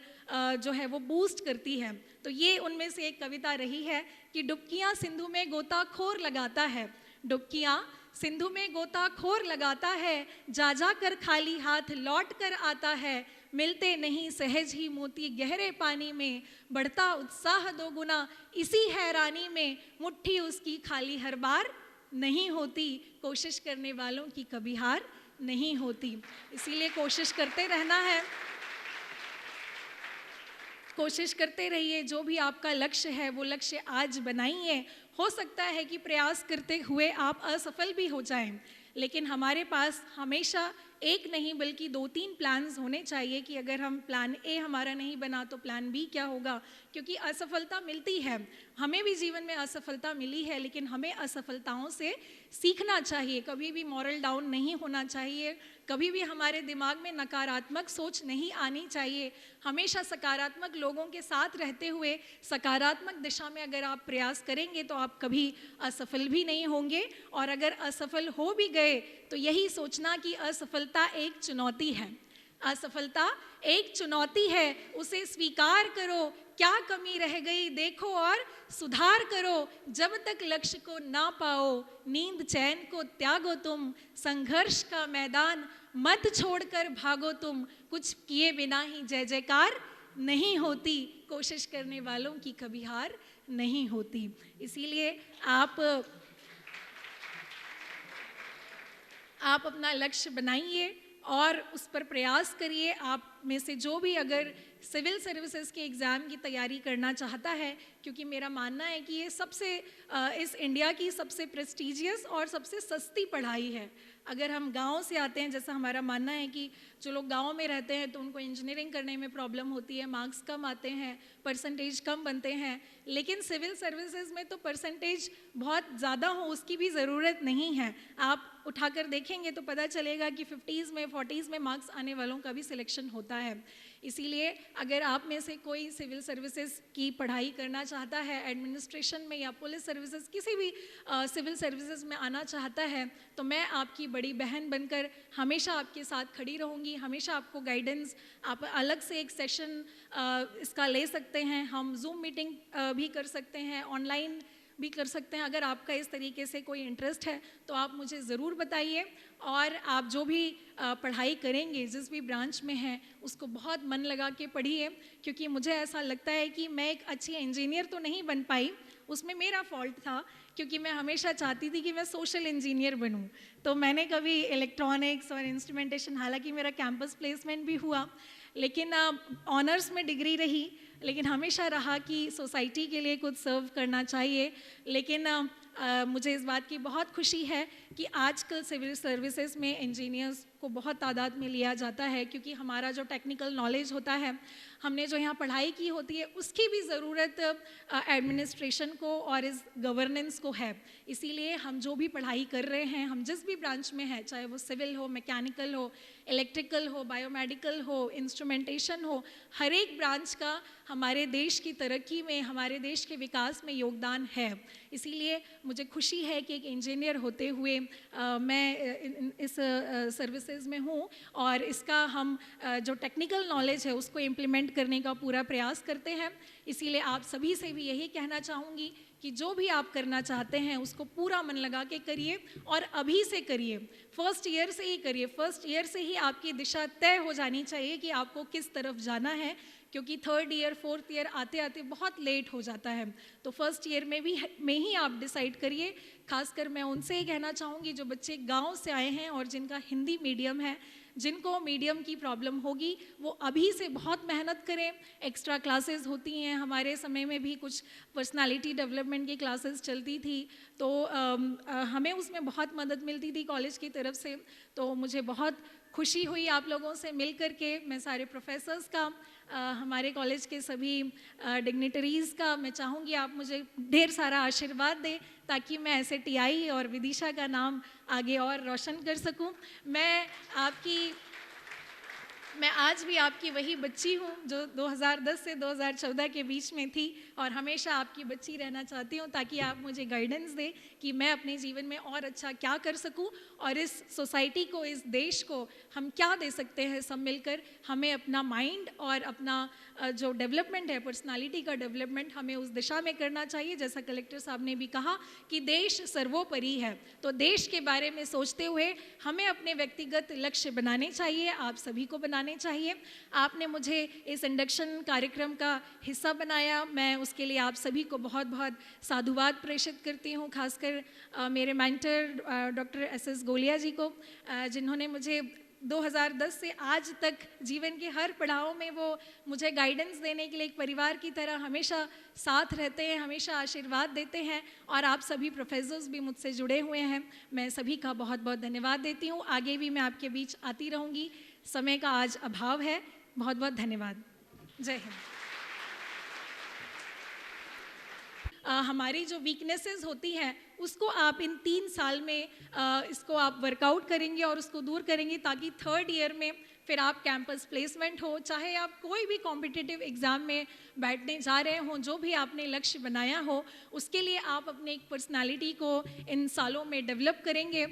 जो है वो बूस्ट करती है। तो ये उनमें से एक कविता रही है कि डुबकियाँ सिंधु में गोताखोर लगाता है, डुबकियाँ सिंधु में गोताखोर लगाता है, जा जा कर खाली हाथ लौट कर आता है, मिलते नहीं सहज ही मोती गहरे पानी में, बढ़ता उत्साह दो गुना इसी हैरानी में, मुट्ठी उसकी खाली हर बार नहीं होती, कोशिश करने वालों की कभी हार नहीं होती। इसीलिए कोशिश करते रहना है, कोशिश करते रहिए। जो भी आपका लक्ष्य है वो लक्ष्य आज बनाइए। हो सकता है कि प्रयास करते हुए आप असफल भी हो जाएं, लेकिन हमारे पास हमेशा एक नहीं बल्कि 2-3 प्लान्स होने चाहिए कि अगर हम प्लान ए हमारा नहीं बना तो प्लान बी क्या होगा। क्योंकि असफलता मिलती है, हमें भी जीवन में असफलता मिली है, लेकिन हमें असफलताओं से सीखना चाहिए। कभी भी मॉरल डाउन नहीं होना चाहिए, कभी भी हमारे दिमाग में नकारात्मक सोच नहीं आनी चाहिए। हमेशा सकारात्मक लोगों के साथ रहते हुए सकारात्मक दिशा में अगर आप प्रयास करेंगे तो आप कभी असफल भी नहीं होंगे। और अगर असफल हो भी गए तो यही सोचना कि असफलता एक चुनौती है, असफलता एक चुनौती है, उसे स्वीकार करो। क्या कमी रह गई देखो और सुधार करो, जब तक लक्ष्य को ना पाओ नींद चैन को त्यागो तुम, संघर्ष का मैदान मत छोड़कर भागो तुम, कुछ किए बिना ही जय जयकार नहीं होती, कोशिश करने वालों की कभी हार नहीं होती। इसीलिए आप अपना लक्ष्य बनाइए और उस पर प्रयास करिए। आप में से जो भी अगर सिविल सर्विसेज के एग्ज़ाम की तैयारी करना चाहता है, क्योंकि मेरा मानना है कि ये सबसे इस इंडिया की सबसे प्रेस्टीजियस और सबसे सस्ती पढ़ाई है। अगर हम गांव से आते हैं, जैसा हमारा मानना है कि जो लोग गांव में रहते हैं तो उनको इंजीनियरिंग करने में प्रॉब्लम होती है, मार्क्स कम आते हैं, परसेंटेज कम बनते हैं, लेकिन सिविल सर्विसेज में तो परसेंटेज बहुत ज़्यादा हो उसकी भी ज़रूरत नहीं है। आप उठाकर देखेंगे तो पता चलेगा कि 50s में 40s में मार्क्स आने वालों का भी सिलेक्शन होता है। इसीलिए अगर आप में से कोई सिविल सर्विसेज की पढ़ाई करना चाहता है, एडमिनिस्ट्रेशन में या पुलिस सर्विसेज किसी भी सिविल सर्विसेज में आना चाहता है, तो मैं आपकी बड़ी बहन बनकर हमेशा आपके साथ खड़ी रहूँगी, हमेशा आपको गाइडेंस। आप अलग से एक सेशन इसका ले सकते हैं, हम जूम मीटिंग भी कर सकते हैं, ऑनलाइन भी कर सकते हैं। अगर आपका इस तरीके से कोई इंटरेस्ट है तो आप मुझे ज़रूर बताइए। और आप जो भी पढ़ाई करेंगे, जिस भी ब्रांच में हैं, उसको बहुत मन लगा के पढ़िए, क्योंकि मुझे ऐसा लगता है कि मैं एक अच्छी इंजीनियर तो नहीं बन पाई, उसमें मेरा फॉल्ट था, क्योंकि मैं हमेशा चाहती थी कि मैं सोशल इंजीनियर बनूं। तो मैंने कभी इलेक्ट्रॉनिक्स और इंस्ट्रूमेंटेशन, हालांकि मेरा कैंपस प्लेसमेंट भी हुआ, लेकिन ऑनर्स में डिग्री रही, लेकिन हमेशा रहा कि सोसाइटी के लिए कुछ सर्व करना चाहिए। लेकिन मुझे इस बात की बहुत खुशी है कि आजकल सिविल सर्विसेज में इंजीनियर्स को बहुत तादाद में लिया जाता है, क्योंकि हमारा जो टेक्निकल नॉलेज होता है, हमने जो यहाँ पढ़ाई की होती है, उसकी भी ज़रूरत एडमिनिस्ट्रेशन को और इस गवर्नेंस को है। इसीलिए हम जो भी पढ़ाई कर रहे हैं, हम जिस भी ब्रांच में हैं, चाहे वो सिविल हो, मैकेनिकल हो, इलेक्ट्रिकल हो, बायोमेडिकल हो, इंस्ट्रूमेंटेशन हो, हर एक ब्रांच का हमारे देश की तरक्की में, हमारे देश के विकास में योगदान है। इसीलिए मुझे खुशी है कि एक इंजीनियर होते हुए मैं इस सर्विसेज में हूँ और इसका हम जो टेक्निकल नॉलेज है उसको इम्प्लीमेंट करने का पूरा प्रयास करते हैं। इसीलिए आप सभी से भी यही कहना चाहूँगी कि जो भी आप करना चाहते हैं उसको पूरा मन लगा के करिए और अभी से करिए, फर्स्ट ईयर से ही करिए। फर्स्ट ईयर से ही आपकी दिशा तय हो जानी चाहिए कि आपको किस तरफ जाना है, क्योंकि थर्ड ईयर फोर्थ ईयर आते आते बहुत लेट हो जाता है। तो फर्स्ट ईयर में ही आप डिसाइड करिए। खासकर मैं उनसे ही कहना चाहूँगी जो बच्चे गांव से आए हैं और जिनका हिंदी मीडियम है, जिनको मीडियम की प्रॉब्लम होगी, वो अभी से बहुत मेहनत करें। एक्स्ट्रा क्लासेस होती हैं, हमारे समय में भी कुछ पर्सनालिटी डेवलपमेंट की क्लासेस चलती थी, तो हमें उसमें बहुत मदद मिलती थी कॉलेज की तरफ से। तो मुझे बहुत खुशी हुई आप लोगों से मिल कर के। मैं सारे प्रोफेसर्स का, हमारे कॉलेज के सभी डिग्निटरीज़ का मैं चाहूँगी आप मुझे ढेर सारा आशीर्वाद दें ताकि मैं ऐसे टीआई और विदिशा का नाम आगे और रोशन कर सकूं। मैं आज भी आपकी वही बच्ची हूँ जो 2010 से 2014 के बीच में थी और हमेशा आपकी बच्ची रहना चाहती हूँ, ताकि आप मुझे गाइडेंस दें कि मैं अपने जीवन में और अच्छा क्या कर सकूँ और इस सोसाइटी को, इस देश को हम क्या दे सकते हैं सब मिलकर। हमें अपना माइंड और अपना जो डेवलपमेंट है, पर्सनालिटी का डेवलपमेंट, हमें उस दिशा में करना चाहिए। जैसा कलेक्टर साहब ने भी कहा कि देश सर्वोपरि है, तो देश के बारे में सोचते हुए हमें अपने व्यक्तिगत लक्ष्य बनाने चाहिए, आप सभी को बनाने चाहिए। आपने मुझे इस इंडक्शन कार्यक्रम का हिस्सा बनाया, मैं उसके लिए आप सभी को बहुत बहुत साधुवाद प्रेषित करती हूँ। खासकर मेरे मेंटर डॉक्टर एस गोलिया जी को, जिन्होंने मुझे 2010 से आज तक जीवन के हर पड़ाव में वो मुझे गाइडेंस देने के लिए एक परिवार की तरह हमेशा साथ रहते हैं, हमेशा आशीर्वाद देते हैं। और आप सभी प्रोफेसर्स भी मुझसे जुड़े हुए हैं, मैं सभी का बहुत बहुत धन्यवाद देती हूँ। आगे भी मैं आपके बीच आती रहूँगी, समय का आज अभाव है। बहुत बहुत धन्यवाद। जय हिंद। हमारी जो वीकनेसेस होती हैं उसको आप इन 3 साल में इसको आप वर्कआउट करेंगे और उसको दूर करेंगे, ताकि थर्ड ईयर में फिर आप कैंपस प्लेसमेंट हो, चाहे आप कोई भी कॉम्पिटिटिव एग्ज़ाम में बैठने जा रहे हों, जो भी आपने लक्ष्य बनाया हो, उसके लिए आप अपने एक पर्सनालिटी को इन सालों में डेवलप करेंगे।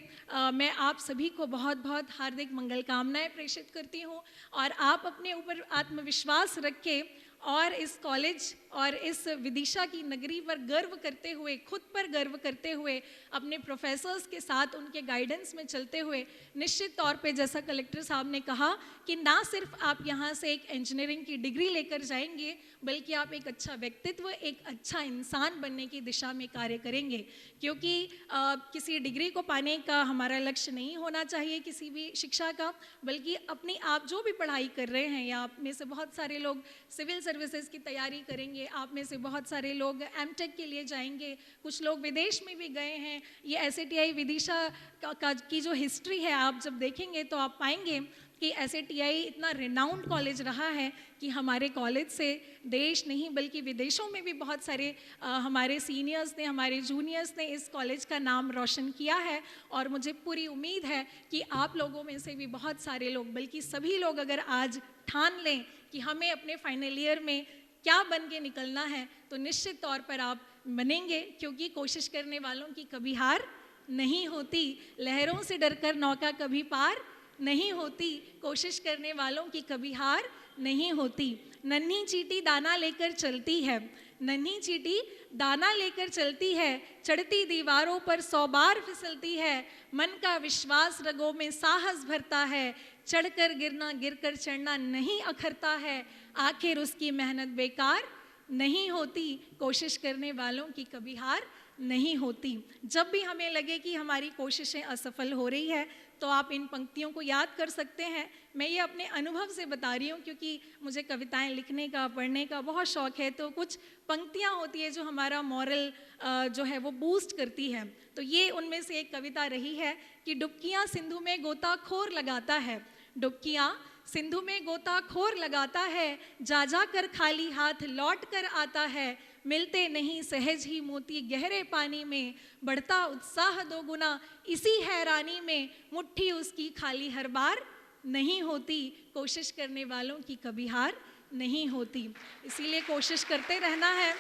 मैं आप सभी को बहुत बहुत हार्दिक मंगल कामनाएँ प्रेषित करती हूँ और आप अपने ऊपर आत्मविश्वास रख के और इस कॉलेज और इस विदिशा की नगरी पर गर्व करते हुए, खुद पर गर्व करते हुए, अपने प्रोफेसर्स के साथ उनके गाइडेंस में चलते हुए, निश्चित तौर पे जैसा कलेक्टर साहब ने कहा कि ना सिर्फ आप यहाँ से एक इंजीनियरिंग की डिग्री लेकर जाएंगे, बल्कि आप एक अच्छा व्यक्तित्व, एक अच्छा इंसान बनने की दिशा में कार्य करेंगे। क्योंकि किसी डिग्री को पाने का हमारा लक्ष्य नहीं होना चाहिए किसी भी शिक्षा का, बल्कि अपनी आप जो भी पढ़ाई कर रहे हैं, या आप में से बहुत सारे लोग सिविल सर्विसेज की तैयारी करेंगे, आप में से बहुत सारे लोग एमटेक के लिए जाएंगे, कुछ लोग विदेश में भी गए हैं। ये SATI विदिशा की जो हिस्ट्री है आप जब देखेंगे तो आप पाएंगे कि SATI इतना रिनाउंड कॉलेज रहा है कि हमारे कॉलेज से देश नहीं बल्कि विदेशों में भी बहुत सारे हमारे सीनियर्स ने, हमारे जूनियर्स ने इस कॉलेज का नाम रोशन किया है। और मुझे पूरी उम्मीद है कि आप लोगों में से भी बहुत सारे लोग, बल्कि सभी लोग अगर आज ठान लें कि हमें अपने फाइनल ईयर में क्या बन के निकलना है, तो निश्चित तौर पर आप बनेंगे, क्योंकि कोशिश करने वालों की कभी हार नहीं होती। लहरों से डरकर नौका कभी पार नहीं होती, कोशिश करने वालों की कभी हार नहीं होती। नन्ही चींटी दाना लेकर चलती है, नन्ही चींटी दाना लेकर चलती है, चढ़ती दीवारों पर 100 बार फिसलती है, मन का विश्वास रगों में साहस भरता है, चढ़कर गिरना गिरकर चढ़ना नहीं अखरता है, आखिर उसकी मेहनत बेकार नहीं होती, कोशिश करने वालों की कभी हार नहीं होती। जब भी हमें लगे कि हमारी कोशिशें असफल हो रही है, तो आप इन पंक्तियों को याद कर सकते हैं। मैं ये अपने अनुभव से बता रही हूँ, क्योंकि मुझे कविताएं लिखने का, पढ़ने का बहुत शौक है। तो कुछ पंक्तियाँ होती है जो हमारा मॉरल जो है वो बूस्ट करती है। तो ये उनमें से एक कविता रही है कि डुबकियाँ सिंधु में गोताखोर लगाता है, डुबकियाँ सिंधु में गोताखोर लगाता है, जा जा कर खाली हाथ लौट कर आता है, मिलते नहीं सहज ही मोती गहरे पानी में, बढ़ता उत्साह 2 गुना इसी हैरानी में, मुट्ठी उसकी खाली हर बार नहीं होती, कोशिश करने वालों की कभी हार नहीं होती। इसीलिए कोशिश करते रहना है,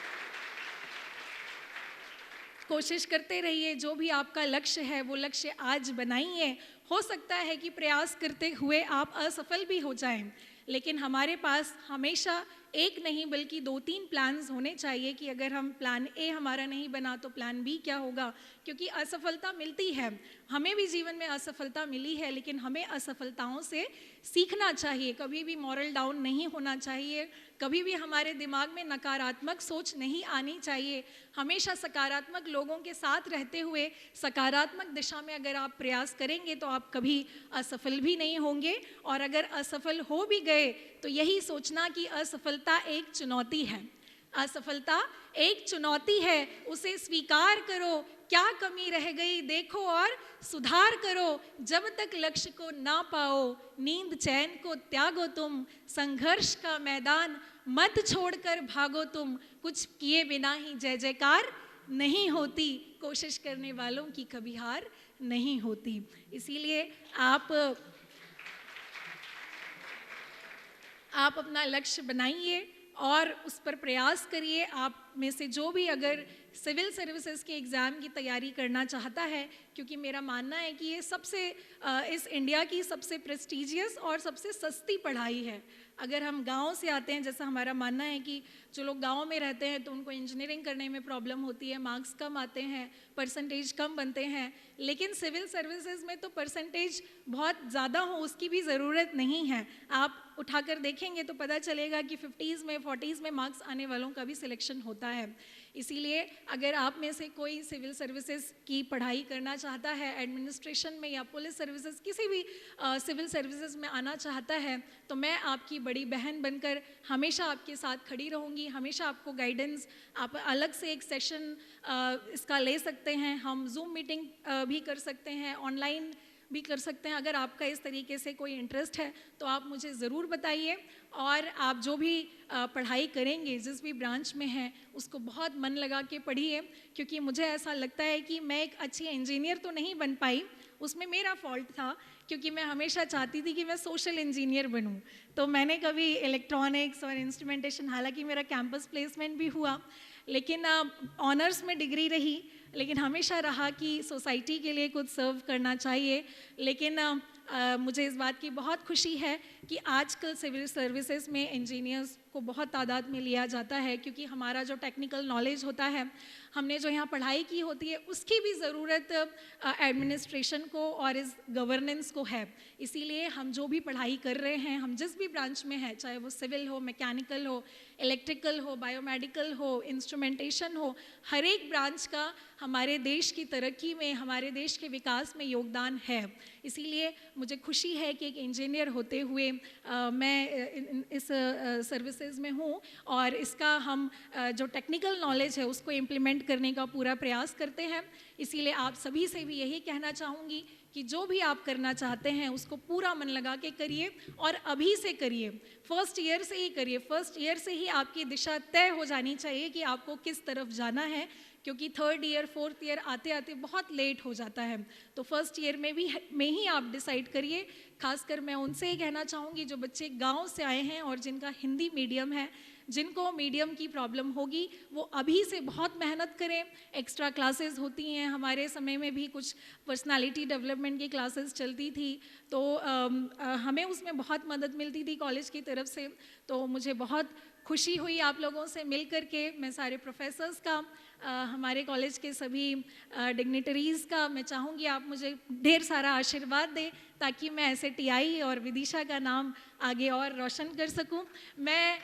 कोशिश करते रहिए, जो भी आपका लक्ष्य है वो लक्ष्य आज बनाइए। हो सकता है कि प्रयास करते हुए आप असफल भी हो जाएं, लेकिन हमारे पास हमेशा एक नहीं बल्कि 2-3 प्लान्स होने चाहिए कि अगर हम प्लान ए हमारा नहीं बना तो प्लान बी क्या होगा, क्योंकि असफलता मिलती है, हमें भी जीवन में असफलता मिली है, लेकिन हमें असफलताओं से सीखना चाहिए, कभी भी मॉरल डाउन नहीं होना चाहिए, कभी भी हमारे दिमाग में नकारात्मक सोच नहीं आनी चाहिए। हमेशा सकारात्मक लोगों के साथ रहते हुए सकारात्मक दिशा में अगर आप प्रयास करेंगे तो आप कभी असफल भी नहीं होंगे, और अगर असफल हो भी गए तो यही सोचना कि असफलता एक चुनौती है, असफलता एक चुनौती है, उसे स्वीकार करो, क्या कमी रह गई देखो और सुधार करो, जब तक लक्ष्य को ना पाओ नींद चैन को त्यागो तुम, संघर्ष का मैदान मत छोड़कर भागो तुम, कुछ किए बिना ही जय जयकार नहीं होती, कोशिश करने वालों की कभी हार नहीं होती। इसीलिए आप अपना लक्ष्य बनाइए और उस पर प्रयास करिए। आप में से जो भी अगर सिविल सर्विसेज के एग्ज़ाम की तैयारी करना चाहता है, क्योंकि मेरा मानना है कि ये सबसे इस इंडिया की सबसे प्रेस्टीजियस और सबसे सस्ती पढ़ाई है। अगर हम गांव से आते हैं, जैसा हमारा मानना है कि जो लोग गांव में रहते हैं तो उनको इंजीनियरिंग करने में प्रॉब्लम होती है, मार्क्स कम आते हैं, परसेंटेज कम बनते हैं, लेकिन सिविल सर्विसेज में तो परसेंटेज बहुत ज़्यादा हो उसकी भी ज़रूरत नहीं है। आप उठाकर देखेंगे तो पता चलेगा कि 50s में 40s में मार्क्स आने वालों का भी सिलेक्शन होता है। इसीलिए अगर आप में से कोई सिविल सर्विसेज की पढ़ाई करना चाहता है, एडमिनिस्ट्रेशन में या पुलिस सर्विसेज किसी भी सिविल सर्विसेज में आना चाहता है, तो मैं आपकी बड़ी बहन बनकर हमेशा आपके साथ खड़ी रहूँगी, हमेशा आपको गाइडेंस। आप अलग से एक सेशन इसका ले सकते हैं, हम जूम मीटिंग भी कर सकते हैं, ऑनलाइन भी कर सकते हैं। अगर आपका इस तरीके से कोई इंटरेस्ट है तो आप मुझे ज़रूर बताइए, और आप जो भी पढ़ाई करेंगे जिस भी ब्रांच में हैं उसको बहुत मन लगा के पढ़िए, क्योंकि मुझे ऐसा लगता है कि मैं एक अच्छी इंजीनियर तो नहीं बन पाई, उसमें मेरा फॉल्ट था, क्योंकि मैं हमेशा चाहती थी कि मैं सोशल इंजीनियर बनूं। तो मैंने कभी इलेक्ट्रॉनिक्स और इंस्ट्रूमेंटेशन, हालांकि मेरा कैंपस प्लेसमेंट भी हुआ, लेकिन ऑनर्स में डिग्री रही, लेकिन हमेशा रहा कि सोसाइटी के लिए कुछ सर्व करना चाहिए। लेकिन मुझे इस बात की बहुत खुशी है कि आजकल सिविल सर्विसेज में इंजीनियर्स को बहुत तादाद में लिया जाता है, क्योंकि हमारा जो टेक्निकल नॉलेज होता है, हमने जो यहाँ पढ़ाई की होती है, उसकी भी ज़रूरत एडमिनिस्ट्रेशन को और इस गवर्नेंस को है। इसीलिए हम जो भी पढ़ाई कर रहे हैं, हम जिस भी ब्रांच में हैं, चाहे वो सिविल हो, मैकेनिकल हो, इलेक्ट्रिकल हो, बायोमेडिकल हो, इंस्ट्रूमेंटेशन हो, हर एक ब्रांच का हमारे देश की तरक्की में, हमारे देश के विकास में योगदान है। इसीलिए मुझे खुशी है कि एक इंजीनियर होते हुए मैं इस सर्विसेज में हूँ, और इसका हम जो टेक्निकल नॉलेज है उसको इम्प्लीमेंट करने का पूरा प्रयास करते हैं। इसीलिए आप सभी से भी यही कहना चाहूँगी कि जो भी आप करना चाहते हैं उसको पूरा मन लगा के करिए, और अभी से करिए, फर्स्ट ईयर से ही करिए। फर्स्ट ईयर से ही आपकी दिशा तय हो जानी चाहिए कि आपको किस तरफ जाना है, क्योंकि थर्ड ईयर फोर्थ ईयर आते आते बहुत लेट हो जाता है। तो फर्स्ट ईयर में ही आप डिसाइड करिए। खासकर मैं उनसे ही कहना चाहूँगी जो बच्चे गांव से आए हैं और जिनका हिंदी मीडियम है, जिनको मीडियम की प्रॉब्लम होगी, वो अभी से बहुत मेहनत करें। एक्स्ट्रा क्लासेस होती हैं, हमारे समय में भी कुछ पर्सनालिटी डेवलपमेंट की क्लासेस चलती थी, तो हमें उसमें बहुत मदद मिलती थी कॉलेज की तरफ से। तो मुझे बहुत खुशी हुई आप लोगों से मिल कर के। मैं सारे प्रोफेसर्स का, हमारे कॉलेज के सभी डिग्निटरीज़ का मैं चाहूँगी आप मुझे ढेर सारा आशीर्वाद दें, ताकि मैं ऐसे टीआई और विदिशा का नाम आगे और रोशन कर सकूं। मैं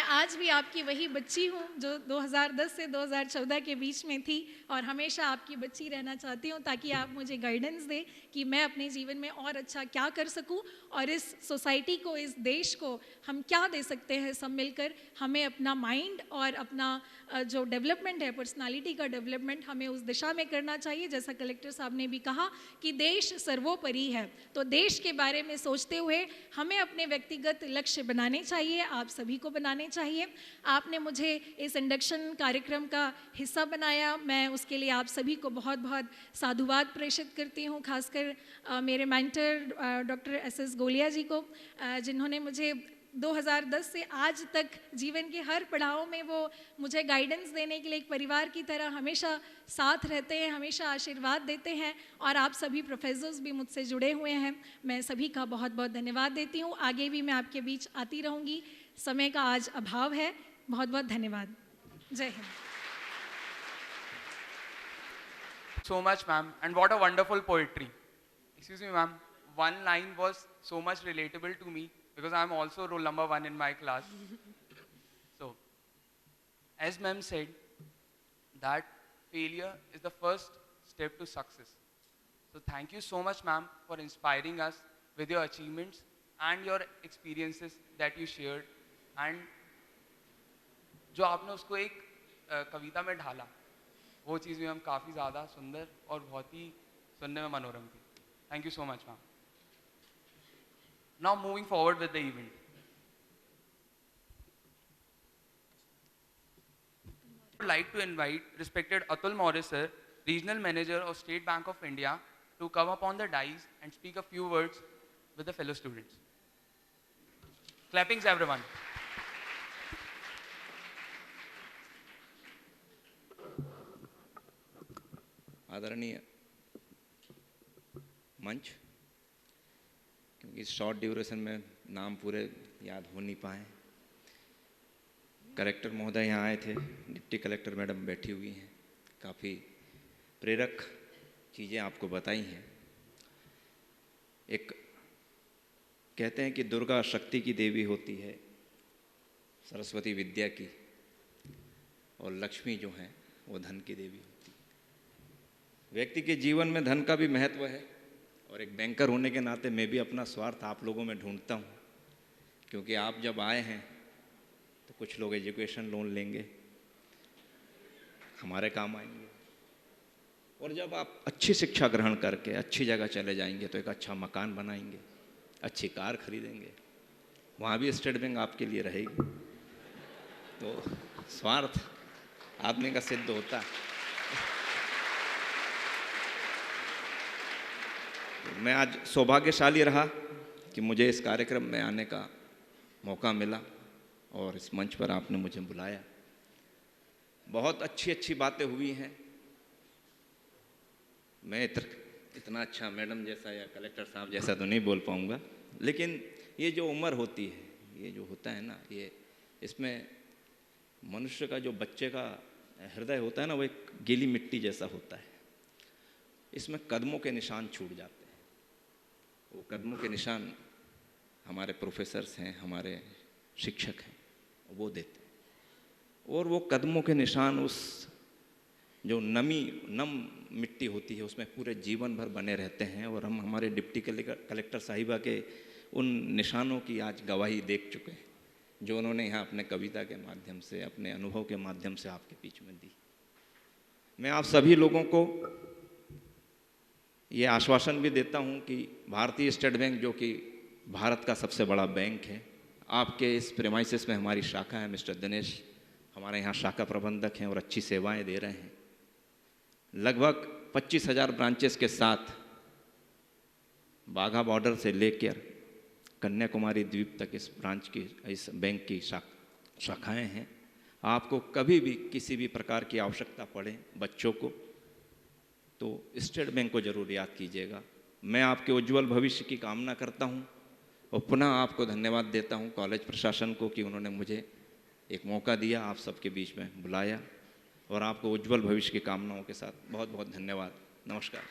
आज भी आपकी वही बच्ची हूँ जो 2010 से 2014 के बीच में थी, और हमेशा आपकी बच्ची रहना चाहती हूँ, ताकि आप मुझे गाइडेंस दें कि मैं अपने जीवन में और अच्छा क्या कर सकूँ, और इस सोसाइटी को, इस देश को हम क्या दे सकते हैं सब मिलकर। हमें अपना माइंड और अपना जो डेवलपमेंट है, पर्सनालिटी का डेवलपमेंट, हमें उस दिशा में करना चाहिए। जैसा कलेक्टर साहब ने भी कहा कि देश सर्वोपरि है, तो देश के बारे में सोचते हुए हमें अपने व्यक्तिगत लक्ष्य बनाने चाहिए, आप सभी को बनाने चाहिए। आपने मुझे इस इंडक्शन कार्यक्रम का हिस्सा बनाया, मैं उसके लिए आप सभी को बहुत बहुत साधुवाद प्रेषित करती हूँ, खासकर मेरे मेंटर डॉक्टर एस.एस. गोलिया जी को, जिन्होंने मुझे 2010 से आज तक जीवन के हर पड़ाव में वो मुझे गाइडेंस देने के लिए एक परिवार की तरह हमेशा साथ रहते हैं, हमेशा आशीर्वाद देते हैं। और आप सभी प्रोफेसर्स भी मुझसे जुड़े हुए हैं, मैं सभी का बहुत बहुत धन्यवाद देती हूँ। आगे भी मैं आपके बीच आती रहूँगी, समय का आज अभाव है। बहुत बहुत धन्यवाद। जय Hind. So much, ma'am, and what a wonderful poetry. Excuse me, ma'am. One line was so much relatable to me because I am also roll number 1 in my class. So, as ma'am said, that failure is the first step to success. So, thank you so much, ma'am, for inspiring us with your achievements and your experiences that you shared. And जो आपने उसको एक कविता में ढाला, वो चीज़ भी हम काफ़ी ज़्यादा सुंदर और बहुत ही सुनने में मनोरम थी। Thank you so much ma'am. Now moving forward with the event, I would like to invite respected Atul Morris sir, Regional Manager of State Bank of India, to come upon the dais and speak a few words with the fellow students. Clappings everyone. आदरणीय मंच, क्योंकि इस शॉर्ट ड्यूरेशन में नाम पूरे याद हो नहीं पाए। कलेक्टर महोदय यहाँ आए थे, डिप्टी कलेक्टर मैडम बैठी हुई हैं, काफ़ी प्रेरक चीज़ें आपको बताई हैं। एक कहते हैं कि दुर्गा शक्ति की देवी होती है, सरस्वती विद्या की, और लक्ष्मी जो है वो धन की देवी होती है। व्यक्ति के जीवन में धन का भी महत्व है, और एक बैंकर होने के नाते मैं भी अपना स्वार्थ आप लोगों में ढूंढता हूँ, क्योंकि आप जब आए हैं तो कुछ लोग एजुकेशन लोन लेंगे, हमारे काम आएंगे, और जब आप अच्छी शिक्षा ग्रहण करके अच्छी जगह चले जाएंगे तो एक अच्छा मकान बनाएंगे, अच्छी कार खरीदेंगे, वहाँ भी स्टेट बैंक आपके लिए रहेगी। तो स्वार्थ आदमी का सिद्ध होता है। मैं आज सौभाग्यशाली रहा कि मुझे इस कार्यक्रम में आने का मौका मिला और इस मंच पर आपने मुझे बुलाया। बहुत अच्छी अच्छी बातें हुई हैं। मैं इतना अच्छा मैडम जैसा या कलेक्टर साहब जैसा तो नहीं बोल पाऊँगा, लेकिन ये जो उम्र होती है, ये जो होता है ना, ये इसमें मनुष्य का जो बच्चे का हृदय होता है ना, वो एक गीली मिट्टी जैसा होता है। इसमें कदमों के निशान छूट जाते हैं। वो कदमों के निशान हमारे प्रोफेसर्स हैं, हमारे शिक्षक हैं, वो देते हैं। और वो कदमों के निशान उस जो नम मिट्टी होती है उसमें पूरे जीवन भर बने रहते हैं। और हम हमारे डिप्टी कलेक्टर साहिबा के उन निशानों की आज गवाही देख चुके हैं, जो उन्होंने यहाँ अपने कविता के माध्यम से, अपने अनुभव के माध्यम से आपके बीच में दी। मैं आप सभी लोगों को ये आश्वासन भी देता हूँ कि भारतीय स्टेट बैंक, जो कि भारत का सबसे बड़ा बैंक है, आपके इस प्रेमाइसिस में हमारी शाखा है। मिस्टर दिनेश हमारे यहाँ शाखा प्रबंधक हैं और अच्छी सेवाएं दे रहे हैं। लगभग 25,000 ब्रांचेस के साथ बाघा बॉर्डर से लेकर कन्याकुमारी द्वीप तक इस बैंक की शाखाएं हैं। आपको कभी भी किसी भी प्रकार की आवश्यकता पड़े बच्चों को, तो स्टेट बैंक को जरूर याद कीजिएगा। मैं आपके उज्जवल भविष्य की कामना करता हूं और पुनः आपको धन्यवाद देता हूं, कॉलेज प्रशासन को, कि उन्होंने मुझे एक मौका दिया, आप सबके बीच में बुलाया, और आपको उज्जवल भविष्य की कामनाओं के साथ बहुत बहुत धन्यवाद। नमस्कार।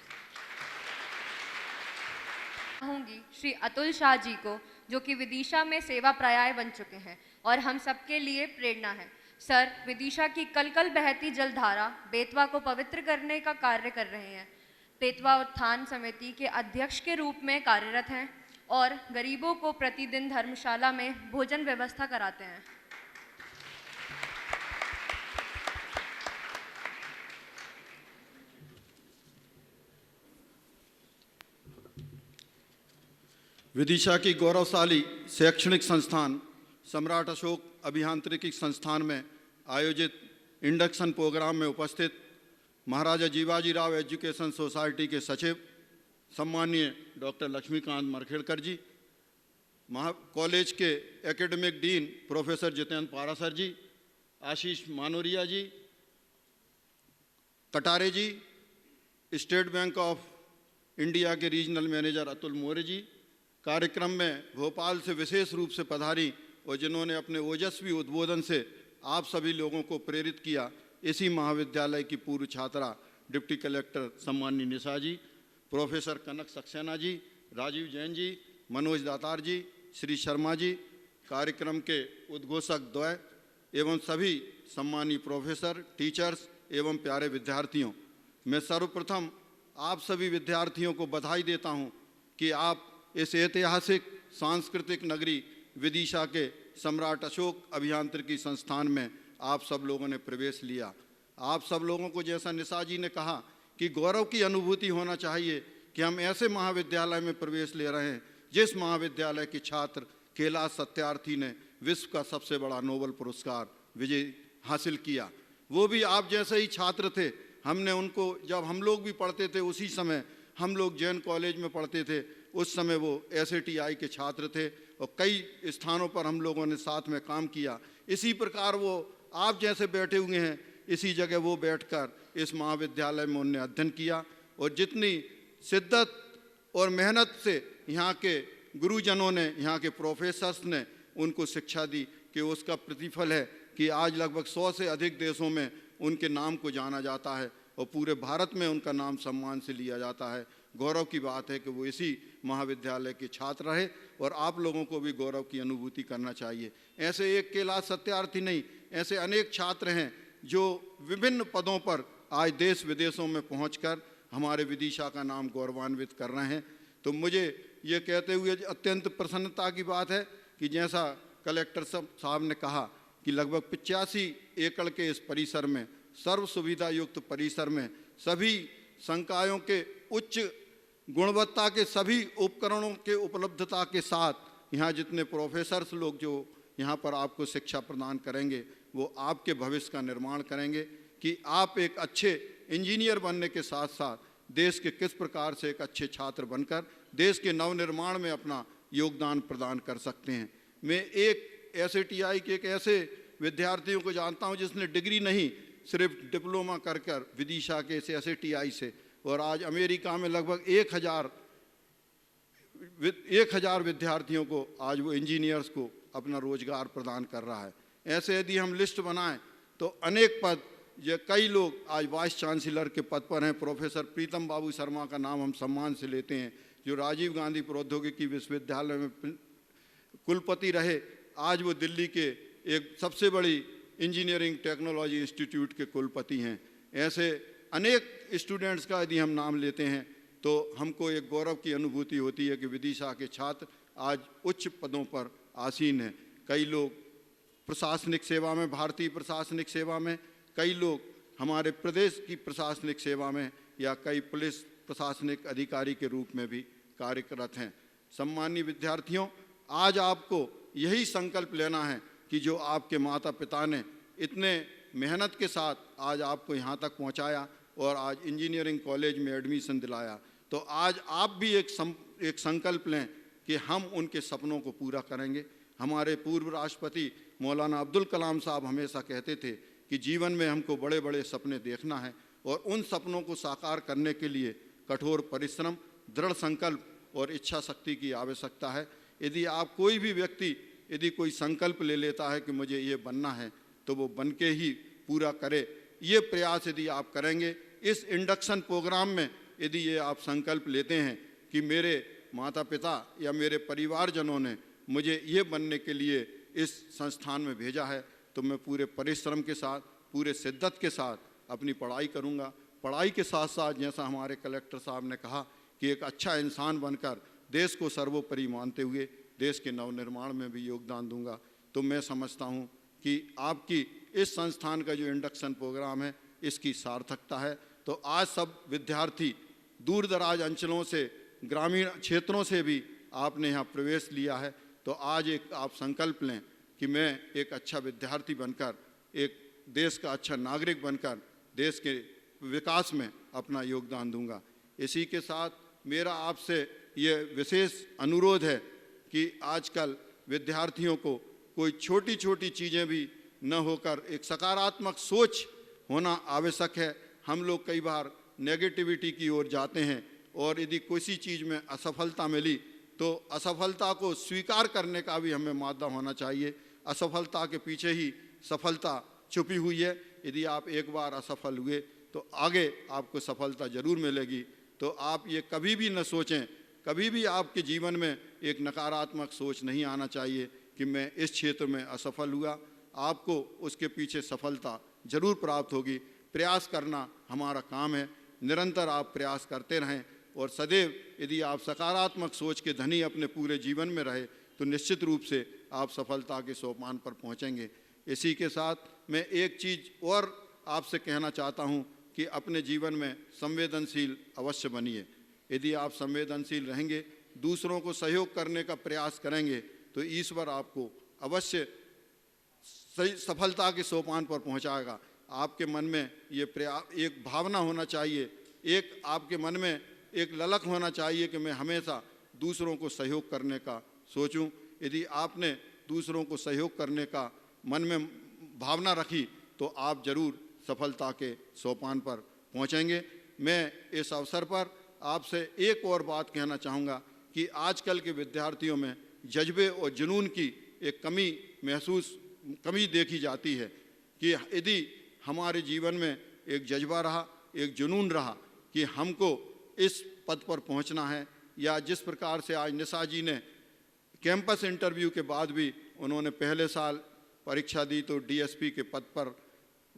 कहूँगी श्री अतुल शाह जी को, जो कि विदिशा में सेवा पर्याय बन चुके हैं और हम सबके लिए प्रेरणा है। सर विदिशा की कल कल बहती जलधारा बेतवा को पवित्र करने का कार्य कर रहे हैं। बेतवा उत्थान समिति के अध्यक्ष के रूप में कार्यरत हैं और गरीबों को प्रतिदिन धर्मशाला में भोजन व्यवस्था कराते हैं। विदिशा की गौरवशाली शैक्षणिक संस्थान सम्राट अशोक अभियांत्रिकी संस्थान में आयोजित इंडक्शन प्रोग्राम में उपस्थित महाराजा जीवाजी राव एजुकेशन सोसाइटी के सचिव सम्माननीय डॉक्टर लक्ष्मीकांत मरखेड़कर जी, कॉलेज के academic dean professor Jitendra Parasar ji, Ashish Manoria ji, Katare ji, State Bank of India के रीजनल मैनेजर अतुल मौर्य जी, कार्यक्रम में भोपाल से विशेष रूप से पधारी और जिन्होंने अपने ओजस्वी उद्बोधन से आप सभी लोगों को प्रेरित किया, इसी महाविद्यालय की पूर्व छात्रा डिप्टी कलेक्टर सम्माननीय निशा जी, प्रोफेसर कनक सक्सेना जी, राजीव जैन जी, मनोज दातार जी, श्री शर्मा जी, कार्यक्रम के उद्घोषक द्वय एवं सभी सम्मानीय प्रोफेसर, टीचर्स एवं प्यारे विद्यार्थियों, मैं सर्वप्रथम आप सभी विद्यार्थियों को बधाई देता हूं कि आप इस ऐतिहासिक सांस्कृतिक नगरी विदिशा के सम्राट अशोक अभियांत्रिकी संस्थान में आप सब लोगों ने प्रवेश लिया। आप सब लोगों को, जैसा निशा जी ने कहा, कि गौरव की अनुभूति होना चाहिए कि हम ऐसे महाविद्यालय में प्रवेश ले रहे हैं जिस महाविद्यालय के छात्र कैलाश सत्यार्थी ने विश्व का सबसे बड़ा नोबेल पुरस्कार विजय हासिल किया। वो भी आप जैसे ही छात्र थे। हमने उनको, जब हम लोग भी पढ़ते थे उसी समय हम लोग जैन कॉलेज में पढ़ते थे, उस समय वो SATI के छात्र थे और कई स्थानों पर हम लोगों ने साथ में काम किया। इसी प्रकार वो आप जैसे बैठे हुए हैं, इसी जगह वो बैठकर इस महाविद्यालय में उन्होंने अध्ययन किया और जितनी शिद्दत और मेहनत से यहाँ के गुरुजनों ने, यहाँ के प्रोफेसर्स ने उनको शिक्षा दी कि उसका प्रतिफल है कि आज लगभग 100 से अधिक देशों में उनके नाम को जाना जाता है और पूरे भारत में उनका नाम सम्मान से लिया जाता है। गौरव की बात है कि वो इसी महाविद्यालय के छात्र रहे और आप लोगों को भी गौरव की अनुभूति करना चाहिए। ऐसे एक कैलाश सत्यार्थी नहीं, ऐसे अनेक छात्र हैं जो विभिन्न पदों पर आज देश विदेशों में पहुंचकर हमारे विदिशा का नाम गौरवान्वित कर रहे हैं। तो मुझे ये कहते हुए अत्यंत प्रसन्नता की बात है कि जैसा कलेक्टर साहब ने कहा कि लगभग 85 एकड़ के इस परिसर में, सर्व सुविधा युक्त परिसर में, सभी संकायों के उच्च गुणवत्ता के सभी उपकरणों के उपलब्धता के साथ यहाँ जितने प्रोफेसर्स लोग जो यहाँ पर आपको शिक्षा प्रदान करेंगे, वो आपके भविष्य का निर्माण करेंगे कि आप एक अच्छे इंजीनियर बनने के साथ साथ देश के किस प्रकार से एक अच्छे छात्र बनकर देश के नवनिर्माण में अपना योगदान प्रदान कर सकते हैं। मैं एक SATI के एक ऐसे विद्यार्थियों को जानता हूं जिसने डिग्री नहीं, सिर्फ डिप्लोमा कर विदिशा के इस SATI से, और आज अमेरिका में लगभग 1000 विद्यार्थियों को आज वो इंजीनियर्स को अपना रोजगार प्रदान कर रहा है। ऐसे यदि हम लिस्ट बनाएं तो अनेक पद, ये कई लोग आज वाइस चांसलर के पद पर हैं। प्रोफेसर प्रीतम बाबू शर्मा का नाम हम सम्मान से लेते हैं, जो राजीव गांधी प्रौद्योगिकी विश्वविद्यालय में कुलपति रहे। आज वो दिल्ली के एक सबसे बड़ी इंजीनियरिंग टेक्नोलॉजी इंस्टीट्यूट के कुलपति हैं। ऐसे अनेक स्टूडेंट्स का यदि हम नाम लेते हैं तो हमको एक गौरव की अनुभूति होती है कि विदिशा के छात्र आज उच्च पदों पर आसीन हैं। कई लोग प्रशासनिक सेवा में, भारतीय प्रशासनिक सेवा में, कई लोग हमारे प्रदेश की प्रशासनिक सेवा में, या कई पुलिस प्रशासनिक अधिकारी के रूप में भी कार्यरत हैं। सम्मानीय विद्यार्थियों, आज आपको यही संकल्प लेना है कि जो आपके माता पिता ने इतने मेहनत के साथ आज आपको यहाँ तक पहुँचाया और आज इंजीनियरिंग कॉलेज में एडमिशन दिलाया, तो आज आप भी एक संकल्प लें कि हम उनके सपनों को पूरा करेंगे। हमारे पूर्व राष्ट्रपति मौलाना अब्दुल कलाम साहब हमेशा कहते थे कि जीवन में हमको बड़े बड़े सपने देखना है और उन सपनों को साकार करने के लिए कठोर परिश्रम, दृढ़ संकल्प और इच्छा शक्ति की आवश्यकता है। यदि आप कोई भी व्यक्ति यदि कोई संकल्प ले लेता है कि मुझे ये बनना है, तो वो बन के ही पूरा करे। ये प्रयास यदि आप करेंगे, इस इंडक्शन प्रोग्राम में यदि ये आप संकल्प लेते हैं कि मेरे माता पिता या मेरे परिवारजनों ने मुझे ये बनने के लिए इस संस्थान में भेजा है, तो मैं पूरे परिश्रम के साथ, पूरे शिद्दत के साथ अपनी पढ़ाई करूँगा। पढ़ाई के साथ साथ जैसा हमारे कलेक्टर साहब ने कहा कि एक अच्छा इंसान बनकर देश को सर्वोपरि मानते हुए देश के नवनिर्माण में भी योगदान दूंगा। तो मैं समझता हूँ कि आपकी इस संस्थान का जो इंडक्शन प्रोग्राम है, इसकी सार्थकता है। तो आज सब विद्यार्थी दूर दराज अंचलों से, ग्रामीण क्षेत्रों से भी आपने यहाँ प्रवेश लिया है, तो आज एक आप संकल्प लें कि मैं एक अच्छा विद्यार्थी बनकर, एक देश का अच्छा नागरिक बनकर देश के विकास में अपना योगदान दूंगा। इसी के साथ मेरा आपसे ये विशेष अनुरोध है कि आजकल विद्यार्थियों को कोई छोटी छोटी चीज़ें भी न होकर एक सकारात्मक सोच होना आवश्यक है। हम लोग कई बार नेगेटिविटी की ओर जाते हैं और यदि किसी चीज़ में असफलता मिली तो असफलता को स्वीकार करने का भी हमें मादा होना चाहिए। असफलता के पीछे ही सफलता छुपी हुई है। यदि आप एक बार असफल हुए तो आगे आपको सफलता जरूर मिलेगी। तो आप ये कभी भी न सोचें, कभी भी आपके जीवन में एक नकारात्मक सोच नहीं आना चाहिए कि मैं इस क्षेत्र में असफल हुआ। आपको उसके पीछे सफलता जरूर प्राप्त होगी। प्रयास करना हमारा काम है। निरंतर आप प्रयास करते रहें और सदैव यदि आप सकारात्मक सोच के धनी अपने पूरे जीवन में रहे तो निश्चित रूप से आप सफलता के सोपान पर पहुंचेंगे। इसी के साथ मैं एक चीज़ और आपसे कहना चाहता हूं कि अपने जीवन में संवेदनशील अवश्य बनिए। यदि आप संवेदनशील रहेंगे, दूसरों को सहयोग करने का प्रयास करेंगे तो ईश्वर आपको अवश्य सही सफलता के सोपान पर पहुंचाएगा। आपके मन में ये एक भावना होना चाहिए, एक आपके मन में एक ललक होना चाहिए कि मैं हमेशा दूसरों को सहयोग करने का सोचूं। यदि आपने दूसरों को सहयोग करने का मन में भावना रखी तो आप जरूर सफलता के सोपान पर पहुंचेंगे। मैं इस अवसर पर आपसे एक और बात कहना चाहूँगा कि आजकल के विद्यार्थियों में जज्बे और जुनून की एक कमी देखी जाती है कि यदि हमारे जीवन में एक जज्बा रहा, एक जुनून रहा कि हमको इस पद पर पहुंचना है, या जिस प्रकार से आज निशा जी ने कैंपस इंटरव्यू के बाद भी उन्होंने पहले साल परीक्षा दी तो डीएसपी के पद पर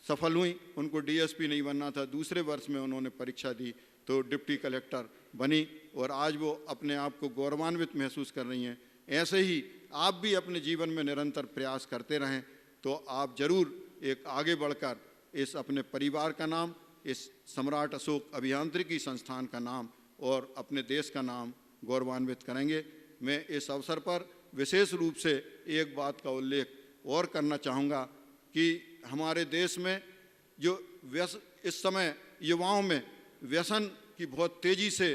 सफल हुई, उनको डीएसपी नहीं बनना था। दूसरे वर्ष में उन्होंने परीक्षा दी तो डिप्टी कलेक्टर बनी और आज वो अपने आप को गौरवान्वित महसूस कर रही हैं। ऐसे ही आप भी अपने जीवन में निरंतर प्रयास करते रहें तो आप जरूर एक आगे बढ़कर इस अपने परिवार का नाम, इस सम्राट अशोक अभियांत्रिकी संस्थान का नाम और अपने देश का नाम गौरवान्वित करेंगे। मैं इस अवसर पर विशेष रूप से एक बात का उल्लेख और करना चाहूँगा कि हमारे देश में जो इस समय युवाओं में व्यसन की बहुत तेज़ी से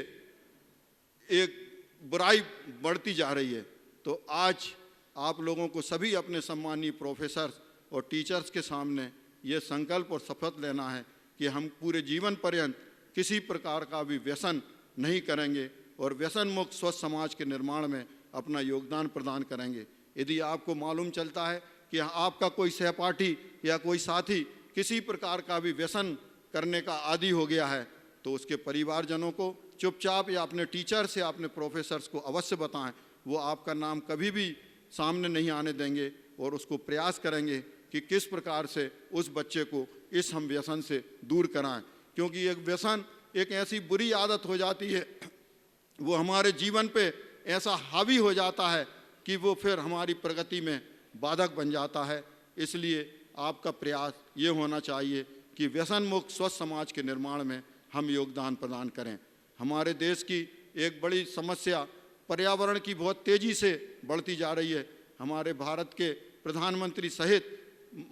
एक बुराई बढ़ती जा रही है। तो आज आप लोगों को सभी अपने सम्मानीय प्रोफेसर्स और टीचर्स के सामने ये संकल्प और शपथ लेना है कि हम पूरे जीवन पर्यंत किसी प्रकार का भी व्यसन नहीं करेंगे और व्यसन मुक्त स्वस्थ समाज के निर्माण में अपना योगदान प्रदान करेंगे। यदि आपको मालूम चलता है कि आपका कोई सहपाठी या कोई साथी किसी प्रकार का भी व्यसन करने का आदी हो गया है तो उसके परिवारजनों को चुपचाप या अपने टीचर से, अपने प्रोफेसर्स को अवश्य बताएं। वो आपका नाम कभी भी सामने नहीं आने देंगे और उसको प्रयास करेंगे कि किस प्रकार से उस बच्चे को इस हम व्यसन से दूर कराएं, क्योंकि एक व्यसन एक ऐसी बुरी आदत हो जाती है, वो हमारे जीवन पे ऐसा हावी हो जाता है कि वो फिर हमारी प्रगति में बाधक बन जाता है। इसलिए आपका प्रयास ये होना चाहिए कि व्यसन मुक्त स्वस्थ समाज के निर्माण में हम योगदान प्रदान करें। हमारे देश की एक बड़ी समस्या पर्यावरण की बहुत तेज़ी से बढ़ती जा रही है। हमारे भारत के प्रधानमंत्री सहित,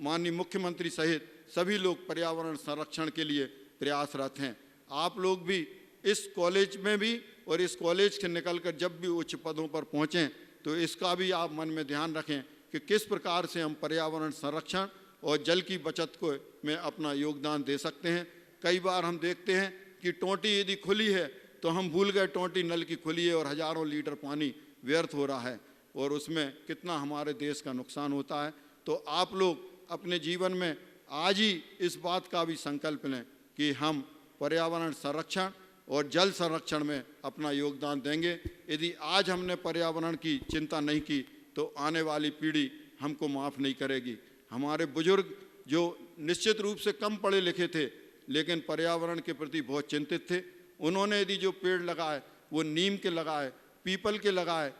माननीय मुख्यमंत्री सहित सभी लोग पर्यावरण संरक्षण के लिए प्रयासरत हैं। आप लोग भी इस कॉलेज में भी और इस कॉलेज से निकलकर जब भी उच्च पदों पर पहुँचें तो इसका भी आप मन में ध्यान रखें कि किस प्रकार से हम पर्यावरण संरक्षण और जल की बचत को में अपना योगदान दे सकते हैं। कई बार हम देखते हैं कि टोंटी यदि खुली है तो हम भूल गए टोंटी नल की खुली है और हज़ारों लीटर पानी व्यर्थ हो रहा है और उसमें कितना हमारे देश का नुकसान होता है। तो आप लोग अपने जीवन में आज ही इस बात का भी संकल्प लें कि हम पर्यावरण संरक्षण और जल संरक्षण में अपना योगदान देंगे। यदि आज हमने पर्यावरण की चिंता नहीं की तो आने वाली पीढ़ी हमको माफ़ नहीं करेगी। हमारे बुजुर्ग जो निश्चित रूप से कम पढ़े लिखे थे लेकिन पर्यावरण के प्रति बहुत चिंतित थे, उन्होंने यदि जो पेड़ लगाए वो नीम के लगाए, पीपल के लगाए,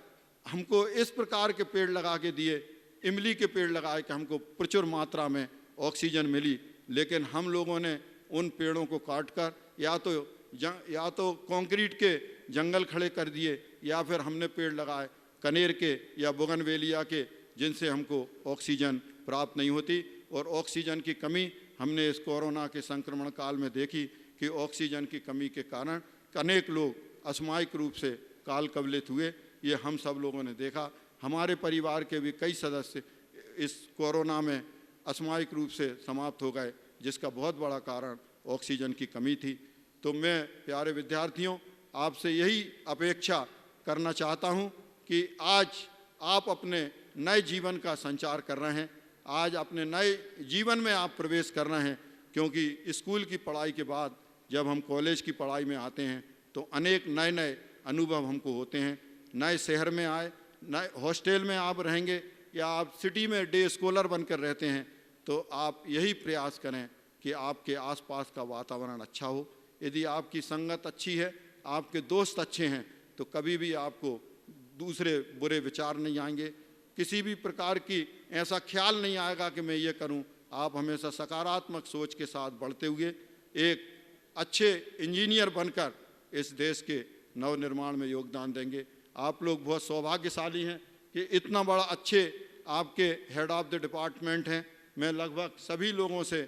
हमको इस प्रकार के पेड़ लगा के दिए, इमली के पेड़ लगाए कि हमको प्रचुर मात्रा में ऑक्सीजन मिली। लेकिन हम लोगों ने उन पेड़ों को काट कर या तो कंक्रीट के जंगल खड़े कर दिए या फिर हमने पेड़ लगाए कनेर के या बोगनवेलिया के, जिनसे हमको ऑक्सीजन प्राप्त नहीं होती। और ऑक्सीजन की कमी हमने इस कोरोना के संक्रमण काल में देखी कि ऑक्सीजन की कमी के कारण अनेक लोग असामयिक रूप से काल कवलित हुए। ये हम सब लोगों ने देखा। हमारे परिवार के भी कई सदस्य इस कोरोना में असामयिक रूप से समाप्त हो गए, जिसका बहुत बड़ा कारण ऑक्सीजन की कमी थी। तो मैं प्यारे विद्यार्थियों आपसे यही अपेक्षा करना चाहता हूं कि आज आप अपने नए जीवन का संचार कर रहे हैं, आज अपने नए जीवन में आप प्रवेश कर रहे हैं, क्योंकि स्कूल की पढ़ाई के बाद जब हम कॉलेज की पढ़ाई में आते हैं तो अनेक नए नए अनुभव हमको होते हैं। नए शहर में आए, नए हॉस्टल में आप रहेंगे या आप सिटी में डे स्कॉलर बनकर रहते हैं, तो आप यही प्रयास करें कि आपके आसपास का वातावरण अच्छा हो। यदि आपकी संगत अच्छी है, आपके दोस्त अच्छे हैं, तो कभी भी आपको दूसरे बुरे विचार नहीं आएंगे, किसी भी प्रकार की ऐसा ख्याल नहीं आएगा कि मैं ये करूं। आप हमेशा सकारात्मक सोच के साथ बढ़ते हुए एक अच्छे इंजीनियर बनकर इस देश के नवनिर्माण में योगदान देंगे। आप लोग बहुत सौभाग्यशाली हैं कि इतना बड़ा अच्छे आपके हेड ऑफ द डिपार्टमेंट हैं। मैं लगभग सभी लोगों से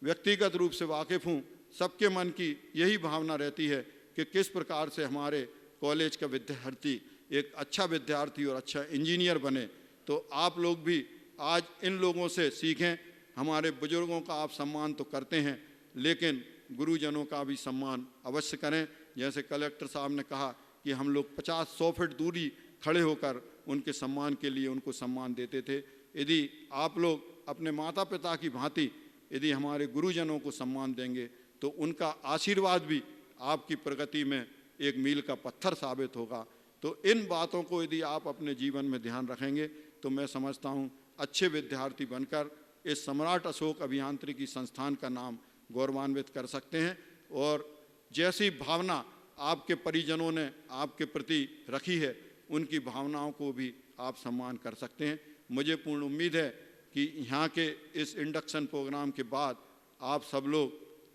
व्यक्तिगत रूप से वाकिफ़ हूँ। सबके मन की यही भावना रहती है कि किस प्रकार से हमारे कॉलेज का विद्यार्थी एक अच्छा विद्यार्थी और अच्छा इंजीनियर बने। तो आप लोग भी आज इन लोगों से सीखें। हमारे बुजुर्गों का आप सम्मान तो करते हैं, लेकिन गुरुजनों का भी सम्मान अवश्य करें। जैसे कलेक्टर साहब ने कहा कि हम लोग 50-100 फीट दूरी खड़े होकर उनके सम्मान के लिए उनको सम्मान देते थे। यदि आप लोग अपने माता पिता की भांति यदि हमारे गुरुजनों को सम्मान देंगे तो उनका आशीर्वाद भी आपकी प्रगति में एक मील का पत्थर साबित होगा। तो इन बातों को यदि आप अपने जीवन में ध्यान रखेंगे तो मैं समझता हूँ अच्छे विद्यार्थी बनकर इस सम्राट अशोक अभियांत्रिकी संस्थान का नाम गौरवान्वित कर सकते हैं। और जैसी भावना आपके परिजनों ने आपके प्रति रखी है, उनकी भावनाओं को भी आप सम्मान कर सकते हैं। मुझे पूर्ण उम्मीद है कि यहाँ के इस इंडक्शन प्रोग्राम के बाद आप सब लोग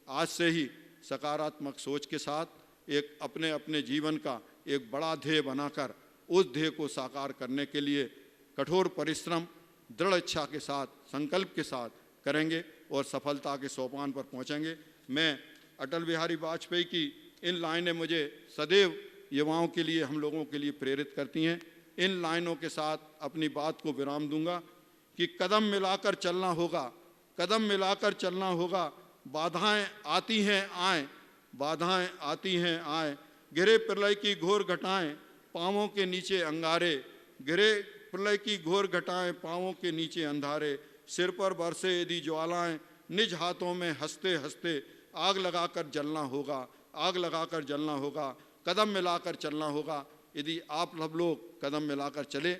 आज से ही सकारात्मक सोच के साथ एक अपने अपने जीवन का एक बड़ा ध्येय बनाकर उस ध्येय को साकार करने के लिए कठोर परिश्रम, दृढ़ इच्छा के साथ, संकल्प के साथ करेंगे और सफलता के सोपान पर पहुंचेंगे। मैं अटल बिहारी वाजपेयी की इन लाइनें मुझे सदैव युवाओं के लिए, हम लोगों के लिए प्रेरित करती हैं। इन लाइनों के साथ अपनी बात को विराम दूंगा कि कदम मिलाकर चलना होगा, कदम मिलाकर चलना होगा। बाधाएं आती हैं आए, बाधाएं आती हैं आए, गिरे प्रलय की घोर घटाएं पाँवों के नीचे अंगारे, गिरे प्रलय की घोर घटाएं पाँवों के नीचे अंधारे, सिर पर बरसे यदि ज्वालाएं निज हाथों में हंसते हंसते, आग लगाकर जलना होगा, आग लगाकर जलना होगा, कदम मिलाकर चलना होगा। यदि आप सब लोग कदम मिलाकर चले,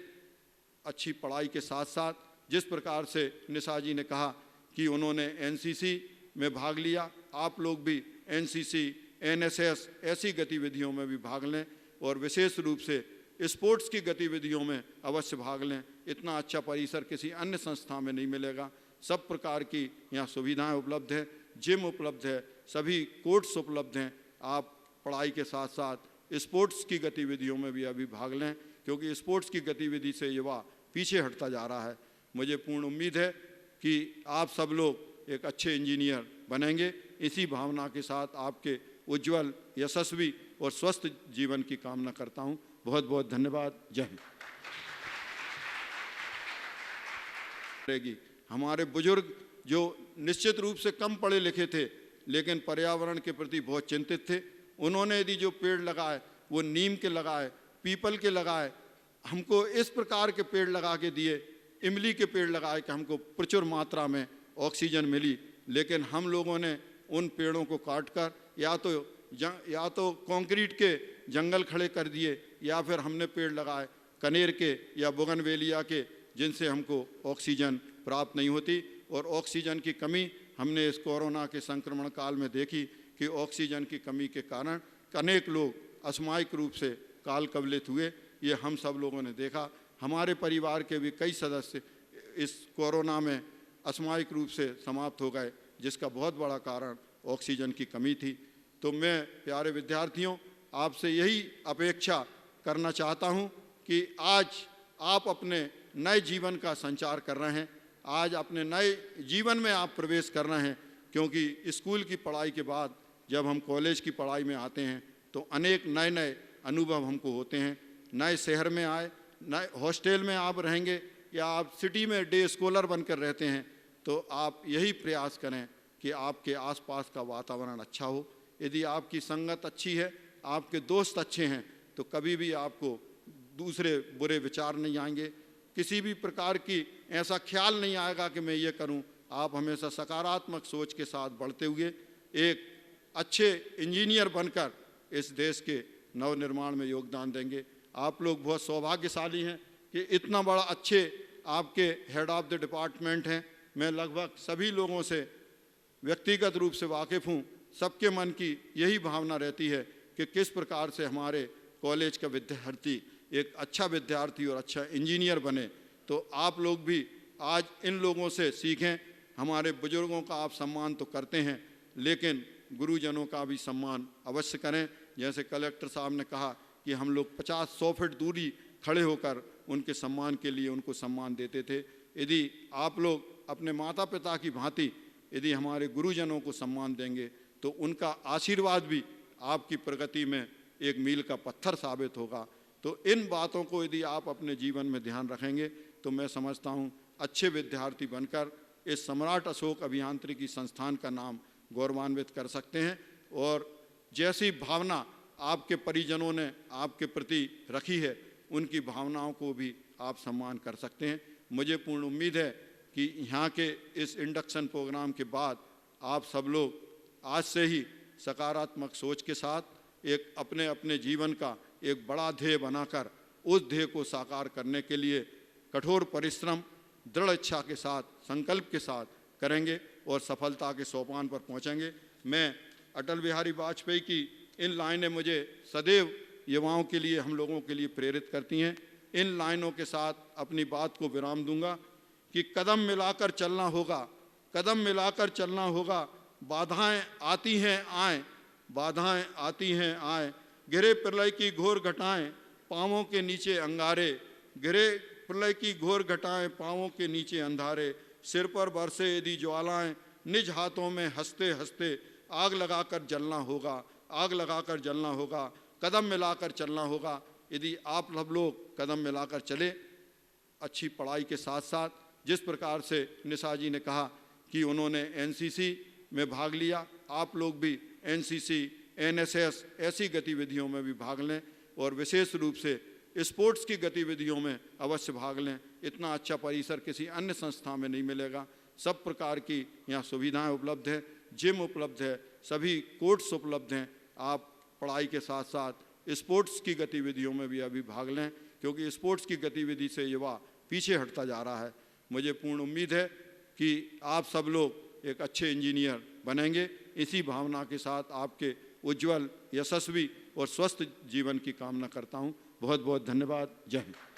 अच्छी पढ़ाई के साथ साथ, जिस प्रकार से निशा जी ने कहा कि उन्होंने एनसीसी में भाग लिया, आप लोग भी एनसीसी, एनएसएस ऐसी गतिविधियों में भी भाग लें और विशेष रूप से स्पोर्ट्स की गतिविधियों में अवश्य भाग लें। इतना अच्छा परिसर किसी अन्य संस्था में नहीं मिलेगा। सब प्रकार की यहाँ सुविधाएं उपलब्ध है, जिम उपलब्ध है, सभी कोर्ट्स उपलब्ध हैं। आप पढ़ाई के साथ साथ स्पोर्ट्स की गतिविधियों में भी अभी भाग लें, क्योंकि स्पोर्ट्स की गतिविधि से युवा पीछे हटता जा रहा है। मुझे पूर्ण उम्मीद है कि आप सब लोग एक अच्छे इंजीनियर बनेंगे। इसी भावना के साथ आपके उज्जवल, यशस्वी और स्वस्थ जीवन की कामना करता हूँ। बहुत बहुत धन्यवाद। जय हिंद। हमारे बुजुर्ग जो निश्चित रूप से कम पढ़े लिखे थे लेकिन पर्यावरण के प्रति बहुत चिंतित थे, उन्होंने यदि जो पेड़ लगाए वो नीम के लगाए, पीपल के लगाए, हमको इस प्रकार के पेड़ लगा के दिए, इमली के पेड़ लगाए कि हमको प्रचुर मात्रा में ऑक्सीजन मिली। लेकिन हम लोगों ने उन पेड़ों को काटकर या तो कंक्रीट के जंगल खड़े कर दिए या फिर हमने पेड़ लगाए कनेर के या बोगनवेलिया के, जिनसे हमको ऑक्सीजन प्राप्त नहीं होती। और ऑक्सीजन की कमी हमने इस कोरोना के संक्रमण काल में देखी कि ऑक्सीजन की कमी के कारण अनेक लोग असामयिक रूप से काल कवलित हुए। ये हम सब लोगों ने देखा। हमारे परिवार के भी कई सदस्य इस कोरोना में असामयिक रूप से समाप्त हो गए, जिसका बहुत बड़ा कारण ऑक्सीजन की कमी थी। तो मैं प्यारे विद्यार्थियों आपसे यही अपेक्षा करना चाहता हूँ कि आज आप अपने नए जीवन का संचार कर रहे हैं, आज अपने नए जीवन में आप प्रवेश कर रहे हैं। क्योंकि स्कूल की पढ़ाई के बाद जब हम कॉलेज की पढ़ाई में आते हैं तो अनेक नए नए अनुभव हमको होते हैं। नए शहर में आए, नए हॉस्टल में आप रहेंगे या आप सिटी में डे स्कॉलर बनकर रहते हैं, तो आप यही प्रयास करें कि आपके आसपास का वातावरण अच्छा हो। यदि आपकी संगत अच्छी है, आपके दोस्त अच्छे हैं, तो कभी भी आपको दूसरे बुरे विचार नहीं आएंगे, किसी भी प्रकार की ऐसा ख्याल नहीं आएगा कि मैं ये करूं। आप हमेशा सकारात्मक सोच के साथ बढ़ते हुए एक अच्छे इंजीनियर बनकर इस देश के नवनिर्माण में योगदान देंगे। आप लोग बहुत सौभाग्यशाली हैं कि इतना बड़ा अच्छे आपके हेड ऑफ द डिपार्टमेंट हैं। मैं लगभग सभी लोगों से व्यक्तिगत रूप से वाकिफ़ हूँ। सबके मन की यही भावना रहती है कि किस प्रकार से हमारे कॉलेज का विद्यार्थी एक अच्छा विद्यार्थी और अच्छा इंजीनियर बने। तो आप लोग भी आज इन लोगों से सीखें। हमारे बुजुर्गों का आप सम्मान तो करते हैं, लेकिन गुरुजनों का भी सम्मान अवश्य करें। जैसे कलेक्टर साहब ने कहा कि हम लोग 50-100 फीट दूरी खड़े होकर उनके सम्मान के लिए उनको सम्मान देते थे। यदि आप लोग अपने माता पिता की भांति यदि हमारे गुरुजनों को सम्मान देंगे, तो उनका आशीर्वाद भी आपकी प्रगति में एक मील का पत्थर साबित होगा। तो इन बातों को यदि आप अपने जीवन में ध्यान रखेंगे, तो मैं समझता हूँ अच्छे विद्यार्थी बनकर इस सम्राट अशोक अभियांत्रिकी संस्थान का नाम गौरवान्वित कर सकते हैं। और जैसी भावना आपके परिजनों ने आपके प्रति रखी है, उनकी भावनाओं को भी आप सम्मान कर सकते हैं। मुझे पूर्ण उम्मीद है कि यहाँ के इस इंडक्शन प्रोग्राम के बाद आप सब लोग आज से ही सकारात्मक सोच के साथ एक अपने अपने जीवन का एक बड़ा ध्येय बनाकर उस ध्येय को साकार करने के लिए कठोर परिश्रम, दृढ़ इच्छा के साथ, संकल्प के साथ करेंगे और सफलता के सोपान पर पहुंचेंगे। मैं अटल बिहारी वाजपेयी की इन लाइनें मुझे सदैव युवाओं के लिए, हम लोगों के लिए प्रेरित करती हैं। इन लाइनों के साथ अपनी बात को विराम दूंगा कि कदम मिलाकर चलना होगा, कदम मिलाकर चलना होगा। बाधाएं आती हैं आए, बाधाएं आती हैं आए, गिरे प्रलय की घोर घटाएं पाँवों के नीचे अंगारे, गिरे प्रलय की घोर घटाएं पाँवों के नीचे अंधारे, सिर पर बरसे यदि ज्वालाएं निज हाथों में हंसते हंसते, आग लगाकर जलना होगा, आग लगाकर जलना होगा, कदम मिलाकर चलना होगा। यदि आप सब लोग कदम मिलाकर चले, अच्छी पढ़ाई के साथ साथ, जिस प्रकार से निशा जी ने कहा कि उन्होंने एनसीसी में भाग लिया, आप लोग भी एनसीसी, एनएसएस ऐसी गतिविधियों में भी भाग लें और विशेष रूप से स्पोर्ट्स की गतिविधियों में अवश्य भाग लें। इतना अच्छा परिसर किसी अन्य संस्था में नहीं मिलेगा। सब प्रकार की यहाँ सुविधाएं उपलब्ध है, जिम उपलब्ध है, सभी कोर्ट्स उपलब्ध हैं। आप पढ़ाई के साथ साथ स्पोर्ट्स की गतिविधियों में भी अभी भाग लें, क्योंकि स्पोर्ट्स की गतिविधि से युवा पीछे हटता जा रहा है। मुझे पूर्ण उम्मीद है कि आप सब लोग एक अच्छे इंजीनियर बनेंगे। इसी भावना के साथ आपके उज्जवल, यशस्वी और स्वस्थ जीवन की कामना करता हूँ। बहुत बहुत धन्यवाद। जय हिंद।